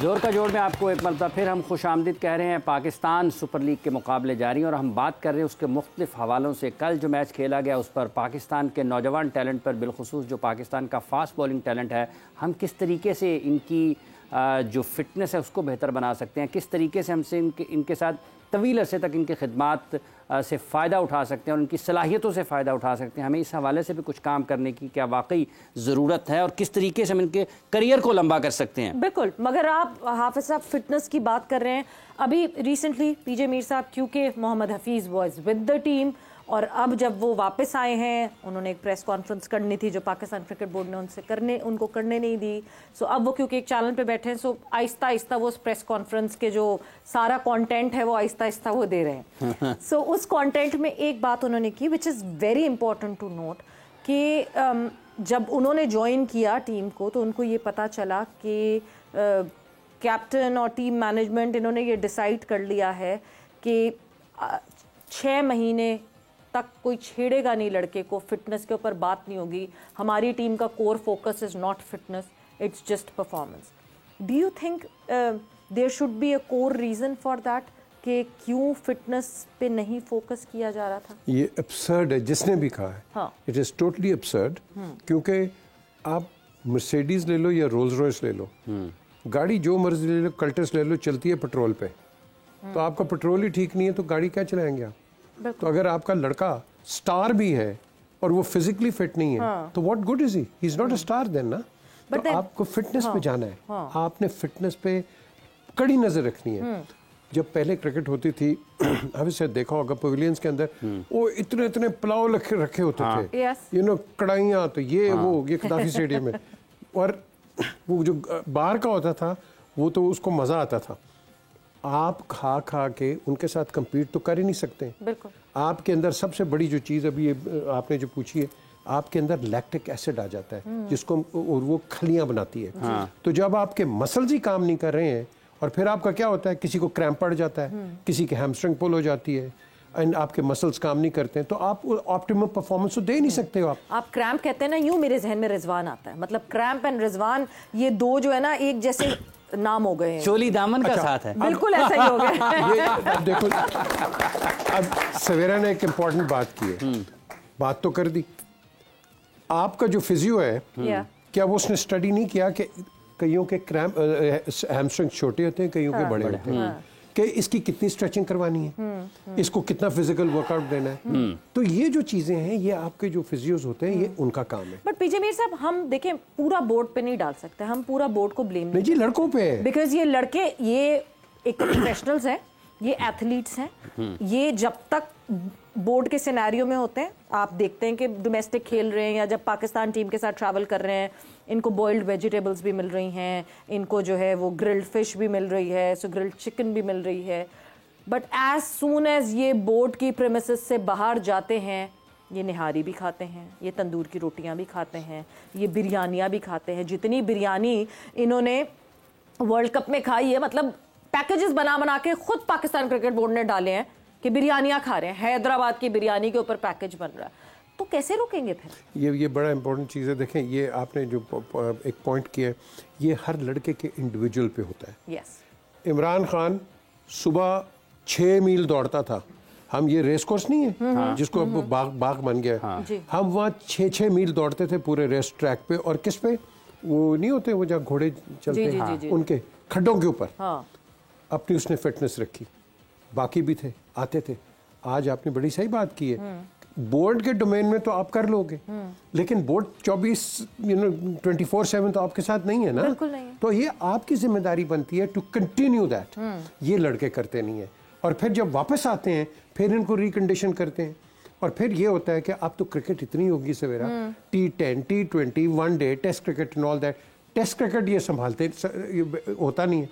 B: जोर का जोड़ में आपको एक मरतबा फिर हम खुश आमदीद कह रहे हैं। पाकिस्तान सुपर लीग के मुकाबले जारी और हम बात कर रहे हैं उसके मुख्तलिफ हवालों से। कल जो मैच खेला गया उस पर पाकिस्तान के नौजवान टैलेंट पर, बिलखुसूस जो पाकिस्तान का फास्ट बॉलिंग टैलेंट है, हम किस तरीके से इनकी जो फिटनेस है उसको बेहतर बना सकते हैं, किस तरीके से हमसे इनके साथ तवील अरसे तक इनकी खिदमात से फ़ायदा उठा सकते हैं और उनकी सलाहियतों से फ़ायदा उठा सकते हैं। हमें इस हवाले से भी कुछ काम करने की क्या वाकई ज़रूरत है और किस तरीके से हम इनके करियर को लंबा कर सकते हैं।
A: बिल्कुल, मगर आप हाफिज़ साहब फिटनेस की बात कर रहे हैं, अभी रिसेंटली पीजे मीर साहब, क्योंकि Mohammad Hafeez was with the team और अब जब वो वापस आए हैं, उन्होंने एक प्रेस कॉन्फ्रेंस करनी थी जो पाकिस्तान क्रिकेट बोर्ड ने उनको करने नहीं दी। सो अब वो क्योंकि एक चैनल पे बैठे हैं, सो आहिस्ता आहिस्ता वो उस प्रेस कॉन्फ्रेंस के जो सारा कंटेंट है वो आहिस्ता आहिस्ता वो दे रहे हैं। सो उस कंटेंट में एक बात उन्होंने की which is very important to note कि जब उन्होंने ज्वाइन किया टीम को तो उनको ये पता चला कि कैप्टन और टीम मैनेजमेंट, इन्होंने ये डिसाइड कर लिया है कि 6 महीने तक कोई छेड़ेगा नहीं लड़के को, फिटनेस के ऊपर बात नहीं होगी। हमारी टीम का core focus is not fitness, it's just performance. Do you think there should be a core reason for that कि क्यों फिटनेस पे नहीं फोकस किया जा रहा था?
C: ये absurd है जिसने भी कहा है, इट इज़ टोटली absurd। क्योंकि आप मर्सिडीज ले लो या रोल्स रॉयस ले लो, गाड़ी जो मर्जी ले लो, कल्टस ले लो, चलती है पेट्रोल पे। तो आपका पेट्रोल ही ठीक नहीं है तो गाड़ी क्या चलाएंगे आप? तो अगर आपका लड़का स्टार भी है और वो फिजिकली फिट नहीं है तो what good is he is not a star then ना। तो आपको फिटनेस पे जाना है, आपने फिटनेस पे कड़ी नजर रखनी है। जब पहले क्रिकेट होती थी अभी से देखा होगा पवेलियंस के अंदर वो इतने इतने पुलाव रखे होते थे, यू नो, कढ़ाइयाँ, तो ये वो ये खिताफी स्टेडियम में, और वो जो बाहर का होता था वो तो उसको मजा आता था। आप खा खा के उनके साथ compete तो कर ही नहीं सकते।
A: बिल्कुल।
C: आपके अंदर सबसे बड़ी जो चीज़ अभी आपने जो पूछी है, आपके अंदर लैक्टिक एसिड आ जाता है जिसको, और वो खलियां बनाती है। तो जब आपके मसल्स ही काम नहीं कर रहे हैं और फिर आपका क्या होता है, किसी को क्रैम्प पड़ जाता है, किसी की हैमस्ट्रिंग पुल हो जाती है एंड आपके मसल्स काम नहीं करते हैं, तो आप ऑप्टिमम परफॉर्मेंस तो दे नहीं सकते हो। आप
A: क्रैम्प कहते हैं ना, यूं मेरे जहन में रिजवान आता है, मतलब क्रैम्प एंड रिजवान ये दो जो है ना एक जैसे नाम हो गए हैं,
B: चोली दामन का साथ है।
A: बिल्कुल ऐसा ही हो गया।
C: ये देखो, अब सवेरा ने एक इम्पोर्टेंट बात की है, बात तो कर दी। आपका जो फिजियो है, क्या वो उसने स्टडी नहीं किया कि कईयों के क्रैम्प हैमस्ट्रिंग छोटे होते हैं, कईयों के बड़े होते हैं, कि इसकी कितनी स्ट्रेचिंग करवानी है, इसको कितना फिजिकल वर्कआउट देना है। तो ये जो चीजें हैं, ये आपके जो फिजियोज होते हैं, ये उनका काम है।
A: बट पीजे मीर साहब, हम देखें पूरा बोर्ड पे नहीं डाल सकते, हम पूरा बोर्ड को ब्लेम
C: नहीं जी, लड़कों पे है।
A: बिकॉज ये लड़के, ये एक प्रोफेशनल्स हैं, ये एथलीट्स हैं, ये जब तक बोर्ड के सिनेरियो में होते हैं। आप देखते हैं कि डोमेस्टिक खेल रहे हैं या जब पाकिस्तान टीम के साथ ट्रैवल कर रहे हैं, इनको बॉइल्ड वेजिटेबल्स भी मिल रही हैं, इनको जो है वो ग्रिल्ड फिश भी मिल रही है, सो ग्रिल्ड चिकन भी मिल रही है। बट एज सून एज ये बोर्ड की प्रेमिसेस से बाहर जाते हैं, ये निहारी भी खाते हैं, ये तंदूर की रोटियां भी खाते हैं, ये बिरयानियां भी खाते हैं। जितनी बिरयानी इन्होंने वर्ल्ड कप में खाई है, मतलब पैकेजेस बना बना के खुद पाकिस्तान क्रिकेट बोर्ड ने डाले हैं कि बिरयानियां खा रहे हैं, हैदराबाद की बिरयानी के ऊपर पैकेज बन रहा है, तो कैसे रोकेंगे फिर?
C: ये बड़ा इंपॉर्टेंट चीज़ है। देखें, ये आपने जो एक पॉइंट किया है, ये हर लड़के के इंडिविजुअल पे होता है।
A: यस,
C: इमरान खान सुबह 6 मील दौड़ता था। हम ये रेस कोर्स नहीं है जिसको अब बाग बन गया है, हम वहाँ 6 मील दौड़ते थे पूरे रेस ट्रैक पे। और किस पे? वो नहीं होते वो जहाँ घोड़े चलते हैं, उनके खड्डों के ऊपर। अपनी उसने फिटनेस रखी, बाकी भी थे, आते थे। आज आपने बड़ी सही बात की है, बोर्ड के डोमेन में तो आप कर लोगे, लेकिन बोर्ड 24/7 तो आपके साथ नहीं है ना।
A: बिल्कुल नहीं है।
C: तो ये आपकी जिम्मेदारी बनती है टू कंटिन्यू दैट। ये लड़के करते नहीं है, और फिर जब वापस आते हैं फिर इनको रिकंडीशन करते हैं। और फिर ये होता है कि अब तो क्रिकेट इतनी होगी Savera, T10, T20, one day, test cricket and all that. Test cricket ये संभालते होता नहीं है,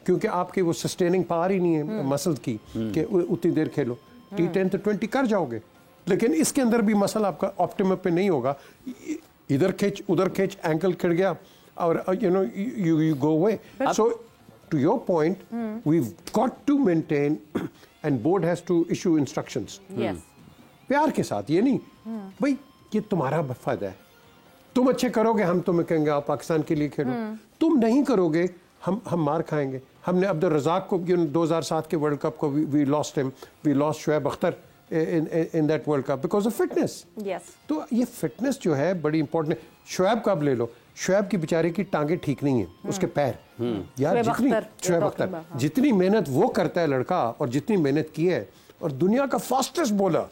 C: क्योंकि आपके वो सस्टेनिंग पावर ही नहीं है मसल की कि उतनी देर खेलो। T10 तो 20 कर जाओगे, लेकिन इसके अंदर भी मसल आपका ऑप्टिमम पे नहीं होगा। इधर खींच उधर खींच, एंकल खिड़ गया और you go away. So to your point, we've got to maintain and board has to issue instructions.
A: Yes.
C: प्यार के साथ, ये नहीं भाई ये तुम्हारा फायदा है, तुम अच्छे करोगे हम तुम्हें कहेंगे आप पाकिस्तान के लिए खेलो, तुम नहीं करोगे हम मार खाएंगे। हमने अब्दुल रज़ाक को 2007 के वर्ल्ड कप को we lost him, we lost Shoaib Akhtar in that World Cup because of fitness.
A: Yes.
C: तो ये फिटनेस जो है बड़ी इंपॉर्टेंट है। शुएब का अब ले लो, शुएब की बेचारे की टांगे ठीक नहीं है, उसके पैर यार, शुएब अख्तर जितनी मेहनत वो करता है लड़का, और जितनी मेहनत की है, और दुनिया का fastest bowler,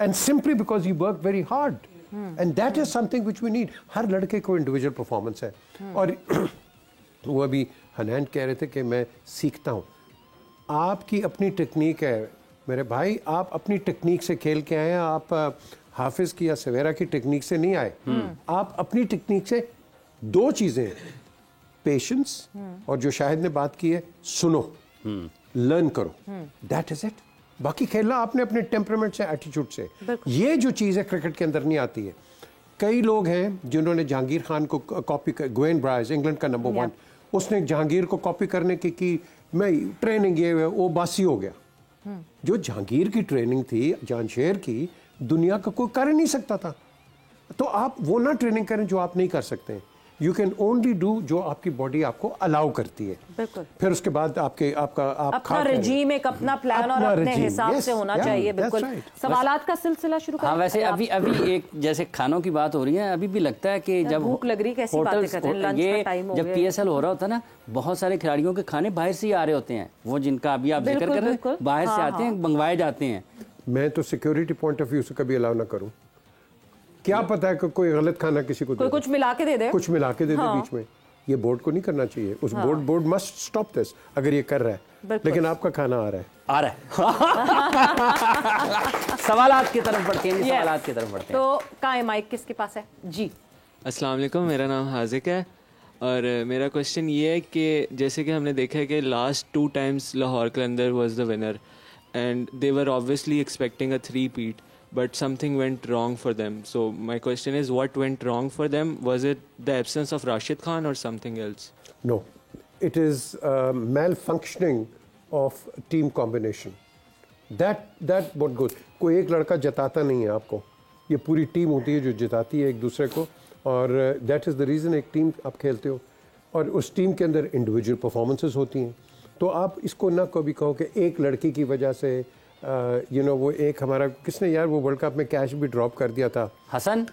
C: and simply because he work very hard, and that is something which we need. हर लड़के को इंडिविजुअल परफॉर्मेंस है। और वो अभी हनैन कह रहे थे कि मैं सीखता हूँ, आपकी अपनी टेक्निक है मेरे भाई, आप अपनी टेक्निक से खेल के आए हैं, आप हाफिज की या सवेरा की टेक्निक से नहीं आए। आप अपनी टेक्निक से, दो चीजें हैं, पेशेंस और जो शाहिद ने बात की है, सुनो, लर्न करो, दैट इज इट। बाकी खेलना आपने अपने टेम्परामेंट से, एटीट्यूड से। ये जो चीज़ है क्रिकेट के अंदर नहीं आती है। कई लोग हैं जिन्होंने जहांगीर खान को कॉपी कर, ग्वेन ब्राइस इंग्लैंड का नंबर 1, उसने जहांगीर को कॉपी करने की मैं ट्रेनिंग ये वो बासी हो गया। जो जहांगीर की ट्रेनिंग थी, जानशेर की, दुनिया का कोई कर नहीं सकता था। तो आप वो ना ट्रेनिंग करें जो आप नहीं कर सकते हैं। यू कैन ओनली डू जो आपकी बॉडी आपको अलाउ करती है।
A: बिल्कुल।
C: फिर उसके बाद आपका
A: अपना रजीम, एक अपना प्लान और अपने हिसाब से होना चाहिए। बिल्कुल। सवालात का सिलसिला शुरू करें।
B: हाँ, वैसे अभी एक जैसे खानों की बात हो रही है, अभी भी लगता है कि जब
A: भूख लग रही, कैसी बातें कर रहे हैं, लंच का टाइम हो गया,
B: जब PSL हो रहा होता है ना, बहुत सारे खिलाड़ियों के खाने बाहर से ही आ रहे होते हैं, वो जिनका अभी आप जिक्र कर रहे हैं, बाहर से आते हैं, मंगवाए जाते हैं।
C: मैं तो सिक्योरिटी पॉइंट ऑफ व्यू से कभी अलाउ ना करूं। क्या पता है कि कोई गलत खाना किसी को
A: कुछ मिला के दे दे,
C: कुछ मिला के दे दे बीच में। ये बोर्ड को नहीं करना चाहिए। उस बोर्ड मस्ट स्टॉप दिस अगर ये कर रहा है, लेकिन आपका खाना आ रहा है।
B: सवालात की तरफ बढ़ते हैं, सवालात की तरफ बढ़ते हैं।
A: तो कहाँ है माइक, किसके पास है जी?
I: अस्सलाम वालेकुम, मेरा नाम हाजिक है और मेरा क्वेश्चन ये है कि जैसे कि हमने देखा है कि last 2 times Lahore Qalandar was the winner and they were obviously expecting a 3-peat, but something went wrong for them. So my question is, what went wrong for them? Was it the absence of Rashid Khan or something else?
C: No, it is malfunctioning of team combination. That what goes. कोई एक लड़का जताता नहीं है आपको, ये पूरी team होती है जो जिताती है एक दूसरे को, और that is the reason एक टीम आप खेलते हो, और उस टीम के अंदर इंडिविजुअल परफॉर्मेंसेस होती हैं। तो आप इसको ना कभी कहो कि एक लड़की की वजह से वो एक हमारा किसने यार वो वर्ल्ड कप में कैच भी ड्रॉप कर दिया था, हसन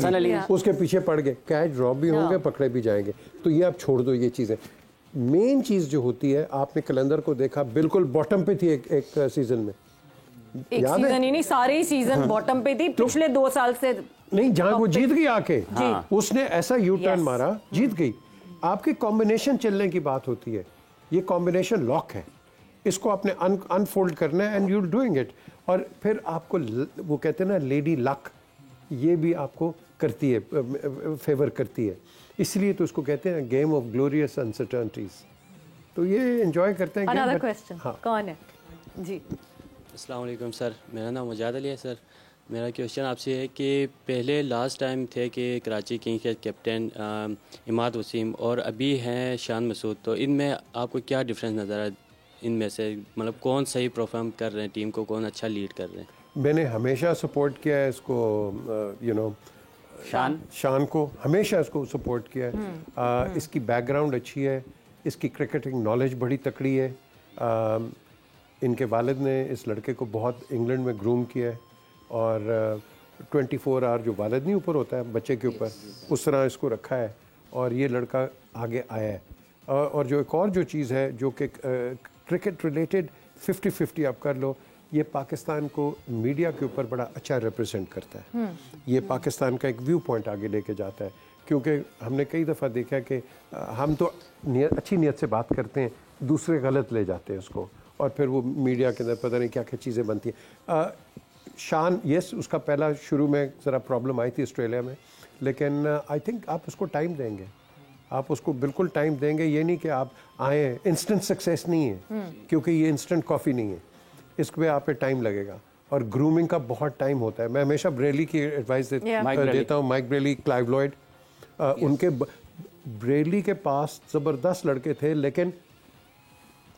C: अली, उसके पीछे पड़ गए, कैच ड्रॉप भी होंगे, पकड़े भी जाएंगे। तो ये आप छोड़ दो ये चीज़ें। मेन चीज़ जो होती है, आपने कलंदर को देखा बिल्कुल बॉटम पे थी एक सीजन में,
A: एक सीजन ही नहीं, सारे ही सीजन बॉटम पे थी पिछले 2 साल से।
C: नहीं, जहाँ वो जीत गई आके, उसने ऐसा यू टर्न मारा, जीत गई। आपकी कॉम्बिनेशन चलने की बात होती है, ये कॉम्बिनेशन लॉक है, इसको आपने अनफोल्ड करना है एंड यू डूइंग इट। और फिर आपको वो कहते हैं ना लेडी लक, ये भी आपको करती है, फेवर करती है, इसलिए तो उसको कहते हैं गेम ऑफ ग्लोरियस अनसर्टेनिटीज। तो ये एंजॉय करते हैं।
A: अनदर क्वेश्चन,
C: हाँ,
A: कौन है जी?
J: अस्सलाम वालेकुम सर, मेरा नाम मुजाद अली है सर। मेरा क्वेश्चन आपसे है कि पहले लास्ट टाइम थे कि कराची किंग्स के कैप्टन इमाद वसीम और अभी हैं शान मसूद, तो इनमें आपको क्या डिफरेंस नज़र है इनमें से? मतलब कौन सही परफॉर्म कर रहे हैं, टीम को कौन अच्छा लीड कर रहे हैं?
C: मैंने हमेशा सपोर्ट किया है इसको, यू नो शान को हमेशा इसको सपोर्ट किया है। इसकी बैकग्राउंड अच्छी है, इसकी क्रिकेटिंग नॉलेज बड़ी तकड़ी है। इनके वालिद ने इस लड़के को बहुत इंग्लैंड में ग्रूम किया है और 24 आवर जो वालिद नहीं ऊपर होता है बच्चे के ऊपर, उस तरह इसको रखा है और ये लड़का आगे आया है। और जो एक और जो चीज़ है जो कि क्रिकेट रिलेटेड 50-50 आप कर लो, ये पाकिस्तान को मीडिया के ऊपर बड़ा अच्छा रिप्रेजेंट करता है। ये पाकिस्तान का एक व्यू पॉइंट आगे लेके जाता है, क्योंकि हमने कई दफ़ा देखा कि हम तो अच्छी नीयत से बात करते हैं, दूसरे गलत ले जाते हैं उसको, और फिर वो मीडिया के अंदर पता नहीं क्या क्या चीज़ें बनती हैं। शान यस, उसका पहला शुरू में ज़रा प्रॉब्लम आई थी ऑस्ट्रेलिया में, लेकिन आई थिंक आप उसको टाइम देंगे, आप उसको बिल्कुल टाइम देंगे। ये नहीं कि आप आए, इंस्टेंट सक्सेस नहीं है, क्योंकि ये इंस्टेंट कॉफ़ी नहीं है, इस पे आप पे टाइम लगेगा और ग्रूमिंग का बहुत टाइम होता है। मैं हमेशा ब्रेली की एडवाइस देता हूँ, माइक ब्रेली, क्लाइव लॉयड, उनके ब्रेली के पास ज़बरदस्त लड़के थे लेकिन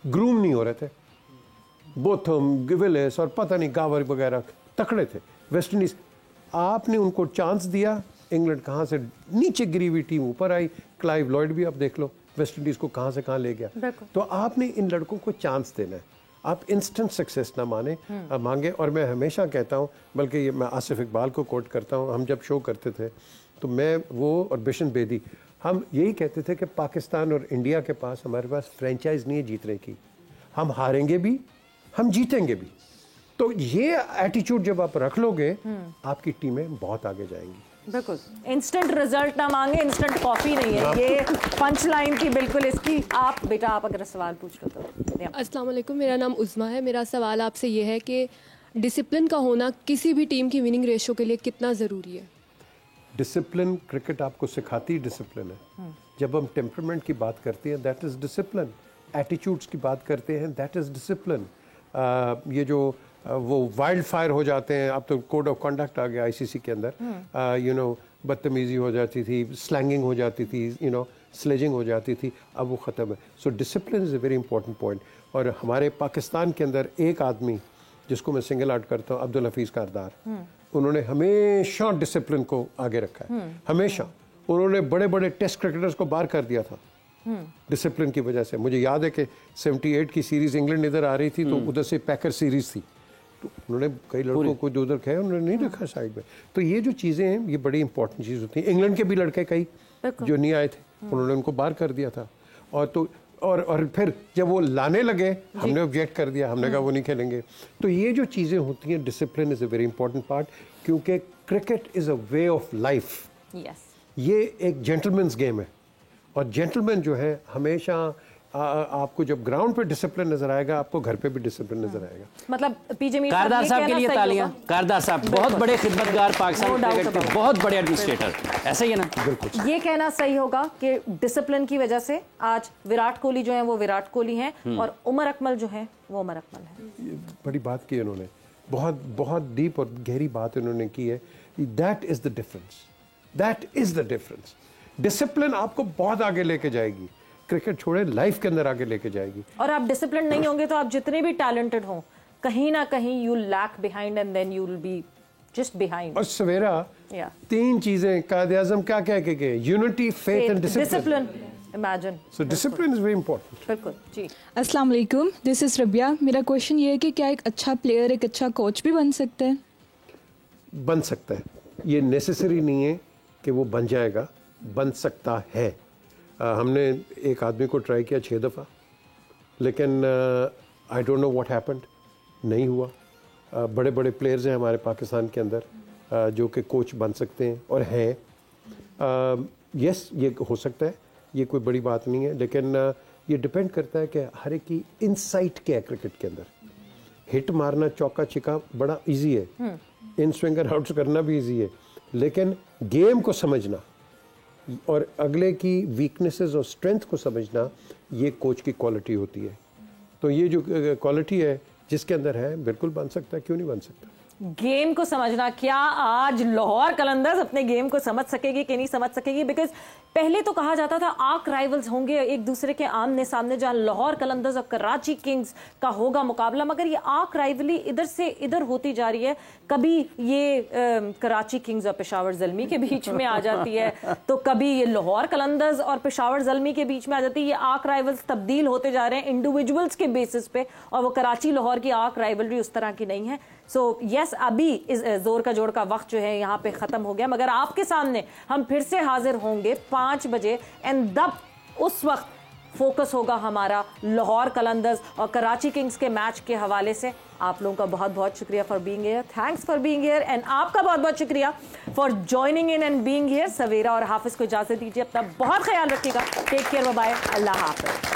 C: ग्रूम नहीं हो रहे थे। बोथम, गिविलिस और पता नहीं गावर वगैरह तकड़े थे। वेस्ट इंडीज़ आपने उनको चांस दिया, इंग्लैंड कहाँ से नीचे गिरी हुई टीम ऊपर आई। क्लाइव लॉयड भी आप देख लो वेस्ट इंडीज़ को कहाँ से कहाँ ले गया। तो आपने इन लड़कों को चांस देना है, आप इंस्टेंट सक्सेस ना मांगे। और मैं हमेशा कहता हूँ, बल्कि ये मैं आसिफ इकबाल को कोट करता हूँ, हम जब शो करते थे तो मैं वो और बिशन बेदी हम यही कहते थे कि पाकिस्तान और इंडिया के पास हमारे पास फ्रेंचाइज नहीं है जीतने की, हम हारेंगे भी हम जीतेंगे भी। तो ये एटीट्यूड जब आप रख लोगे आपकी टीमें बहुत आगे जाएंगी।
A: बिल्कुल, इंस्टेंट रिजल्ट ना मांगे, इंस्टेंट कॉफी नहीं है, ये पंच लाइन थी बिल्कुल इसकी। आप बेटा, आप अगर सवाल पूछ लो तो।
K: अस्सलाम वालेकुम, मेरा नाम उज़मा है। मेरा सवाल आपसे ये है कि डिसिप्लिन का होना किसी भी टीम की विनिंग रेशो के लिए कितना ज़रूरी है?
C: डिसिप्लिन क्रिकेट आपको सिखाती है, डिसिप्लिन है। जब हम टेम्परामेंट की बात करते हैं दैट इज़ डिसिप्लिन, एटीट्यूड्स की बात करते हैं दैट इज़ डिसिप्लिन। ये जो वो वाइल्ड फायर हो जाते हैं, अब तो कोड ऑफ कंडक्ट आ गया आईसीसी के अंदर, यू नो बदतमीज़ी हो जाती थी, स्लैंगिंग हो जाती थी, यू नो स्लेजिंग हो जाती थी, अब वो ख़त्म है। So discipline is a very important point. और हमारे पाकिस्तान के अंदर एक आदमी जिसको मैं सिंगल आउट करता हूँ, अब्दुल हफीज़ कारदार, उन्होंने हमेशा डिसिप्लिन को आगे रखा है। हमेशा उन्होंने बड़े बड़े टेस्ट क्रिकेटर्स को बाहर कर दिया था डिसिप्लिन की वजह से। मुझे याद है कि 78 की सीरीज़ इंग्लैंड इधर आ रही थी तो उधर से पैकर सीरीज़ थी, तो उन्होंने कई लड़कों को जो उधर खाया उन्होंने नहीं रखा साइड में। तो ये जो चीज़ें हैं ये बड़ी इंपॉर्टेंट चीज़ होती है। इंग्लैंड के भी लड़के कई जो नहीं आए थे उन्होंने उनको बाहर कर दिया था। और तो और फिर जब वो लाने लगे हमने ऑब्जेक्ट कर दिया, हमने कहा वो नहीं खेलेंगे। तो ये जो चीज़ें होती हैं, discipline is a very important part, क्योंकि cricket is a way of life. ये एक जेंटलमैन्स गेम है और जेंटलमैन जो है हमेशा आपको जब ग्राउंड पे डिसिप्लिन नजर आएगा, आपको घर पे भी डिसिप्लिन नजर आएगा।
A: मतलब पीजे मीर
B: कारदार साहब के लिए तालियां। कारदार साहब बहुत बड़े खिदमतगार पाकिस्तान क्रिकेट के, बहुत बड़े एडमिनिस्ट्रेटर, ऐसा ही है ना?
C: बिल्कुल।
A: ये कहना सही होगा कि डिसिप्लिन की वजह से आज विराट कोहली जो है वो विराट कोहली हैं और उमर अकमल जो है वो उमर अकमल है।
C: बड़ी बात की उन्होंने, बहुत बहुत डीप और गहरी बात उन्होंने की है। That is the difference, that is the difference. Discipline आपको बहुत आगे लेके जाएगी, क्रिकेट छोड़े लाइफ के अंदर आगे लेके जाएगी।
A: और आप डिसिप्लिन नहीं होंगे तो आप जितने भी टैलेंटेड हो, कहीं ना कहीं you lack behind and then you will be just behind.
C: और सवेरा तीन चीजें कायद-ए-आज़म क्या कह के गए? Unity, faith and discipline.
A: Imagine.
C: So discipline is very important.
A: बिल्कुल जी।
L: अस्सलाम वालेकुम, दिस इज रबिया। मेरा क्वेश्चन ये है कि क्या एक अच्छा प्लेयर एक अच्छा कोच भी बन सकता है?
C: बन सकता है, ये नेसेसरी नहीं है कि वो बन जाएगा, बन सकता है। हमने एक आदमी को ट्राई किया 6 दफ़ा, लेकिन I don't know what happened, नहीं हुआ। बड़े बड़े प्लेयर्स हैं हमारे पाकिस्तान के अंदर जो कि कोच बन सकते हैं और हैं। यस, ये हो सकता है, ये कोई बड़ी बात नहीं है, लेकिन ये डिपेंड करता है कि हर एक की इनसाइट क्या है क्रिकेट के अंदर। हिट मारना चौका छिका बड़ा इजी है, इन स्विंगर आउट्स करना भी इजी है, लेकिन गेम को समझना और अगले की वीकनेसेस और स्ट्रेंथ को समझना ये कोच की क्वालिटी होती है। तो ये जो क्वालिटी है जिसके अंदर है, बिल्कुल बन सकता है, क्यों नहीं बन सकता।
A: गेम को समझना, क्या आज लाहौर कलंदर्स अपने गेम को समझ सकेगी कि नहीं समझ सकेगी? बिकॉज पहले तो कहा जाता था आर्क राइवल्स होंगे एक दूसरे के आमने सामने, जहां लाहौर कलंदर्स और कराची किंग्स का होगा मुकाबला, मगर ये आर्क राइवली इधर से इधर होती जा रही है। कभी ये कराची किंग्स और पेशावर ज़ल्मी के बीच में आ जाती है, तो कभी ये लाहौर कलंदर्स और पेशावर ज़ल्मी के बीच में आ जाती है। ये आर्क राइवल्स तब्दील होते जा रहे हैं इंडिविजुअल्स के बेसिस पे, और वो कराची लाहौर की आर्क राइवलरी उस तरह की नहीं है। सो यस, अभी इस जोर का जोड़ का वक्त जो है यहाँ पे खत्म हो गया, मगर आपके सामने हम फिर से हाजिर होंगे 5 बजे, एंड तब उस वक्त फोकस होगा हमारा लाहौर कलंदर्स और कराची किंग्स के मैच के हवाले से। आप लोगों का बहुत बहुत शुक्रिया for being here, thanks for being here, and आपका बहुत बहुत शुक्रिया for joining in and being here. Savera और हाफिज को इजाजत दीजिए, अपना बहुत ख्याल रखिएगा, टेक केयर, बाय बाय, अल्लाह हाफिज।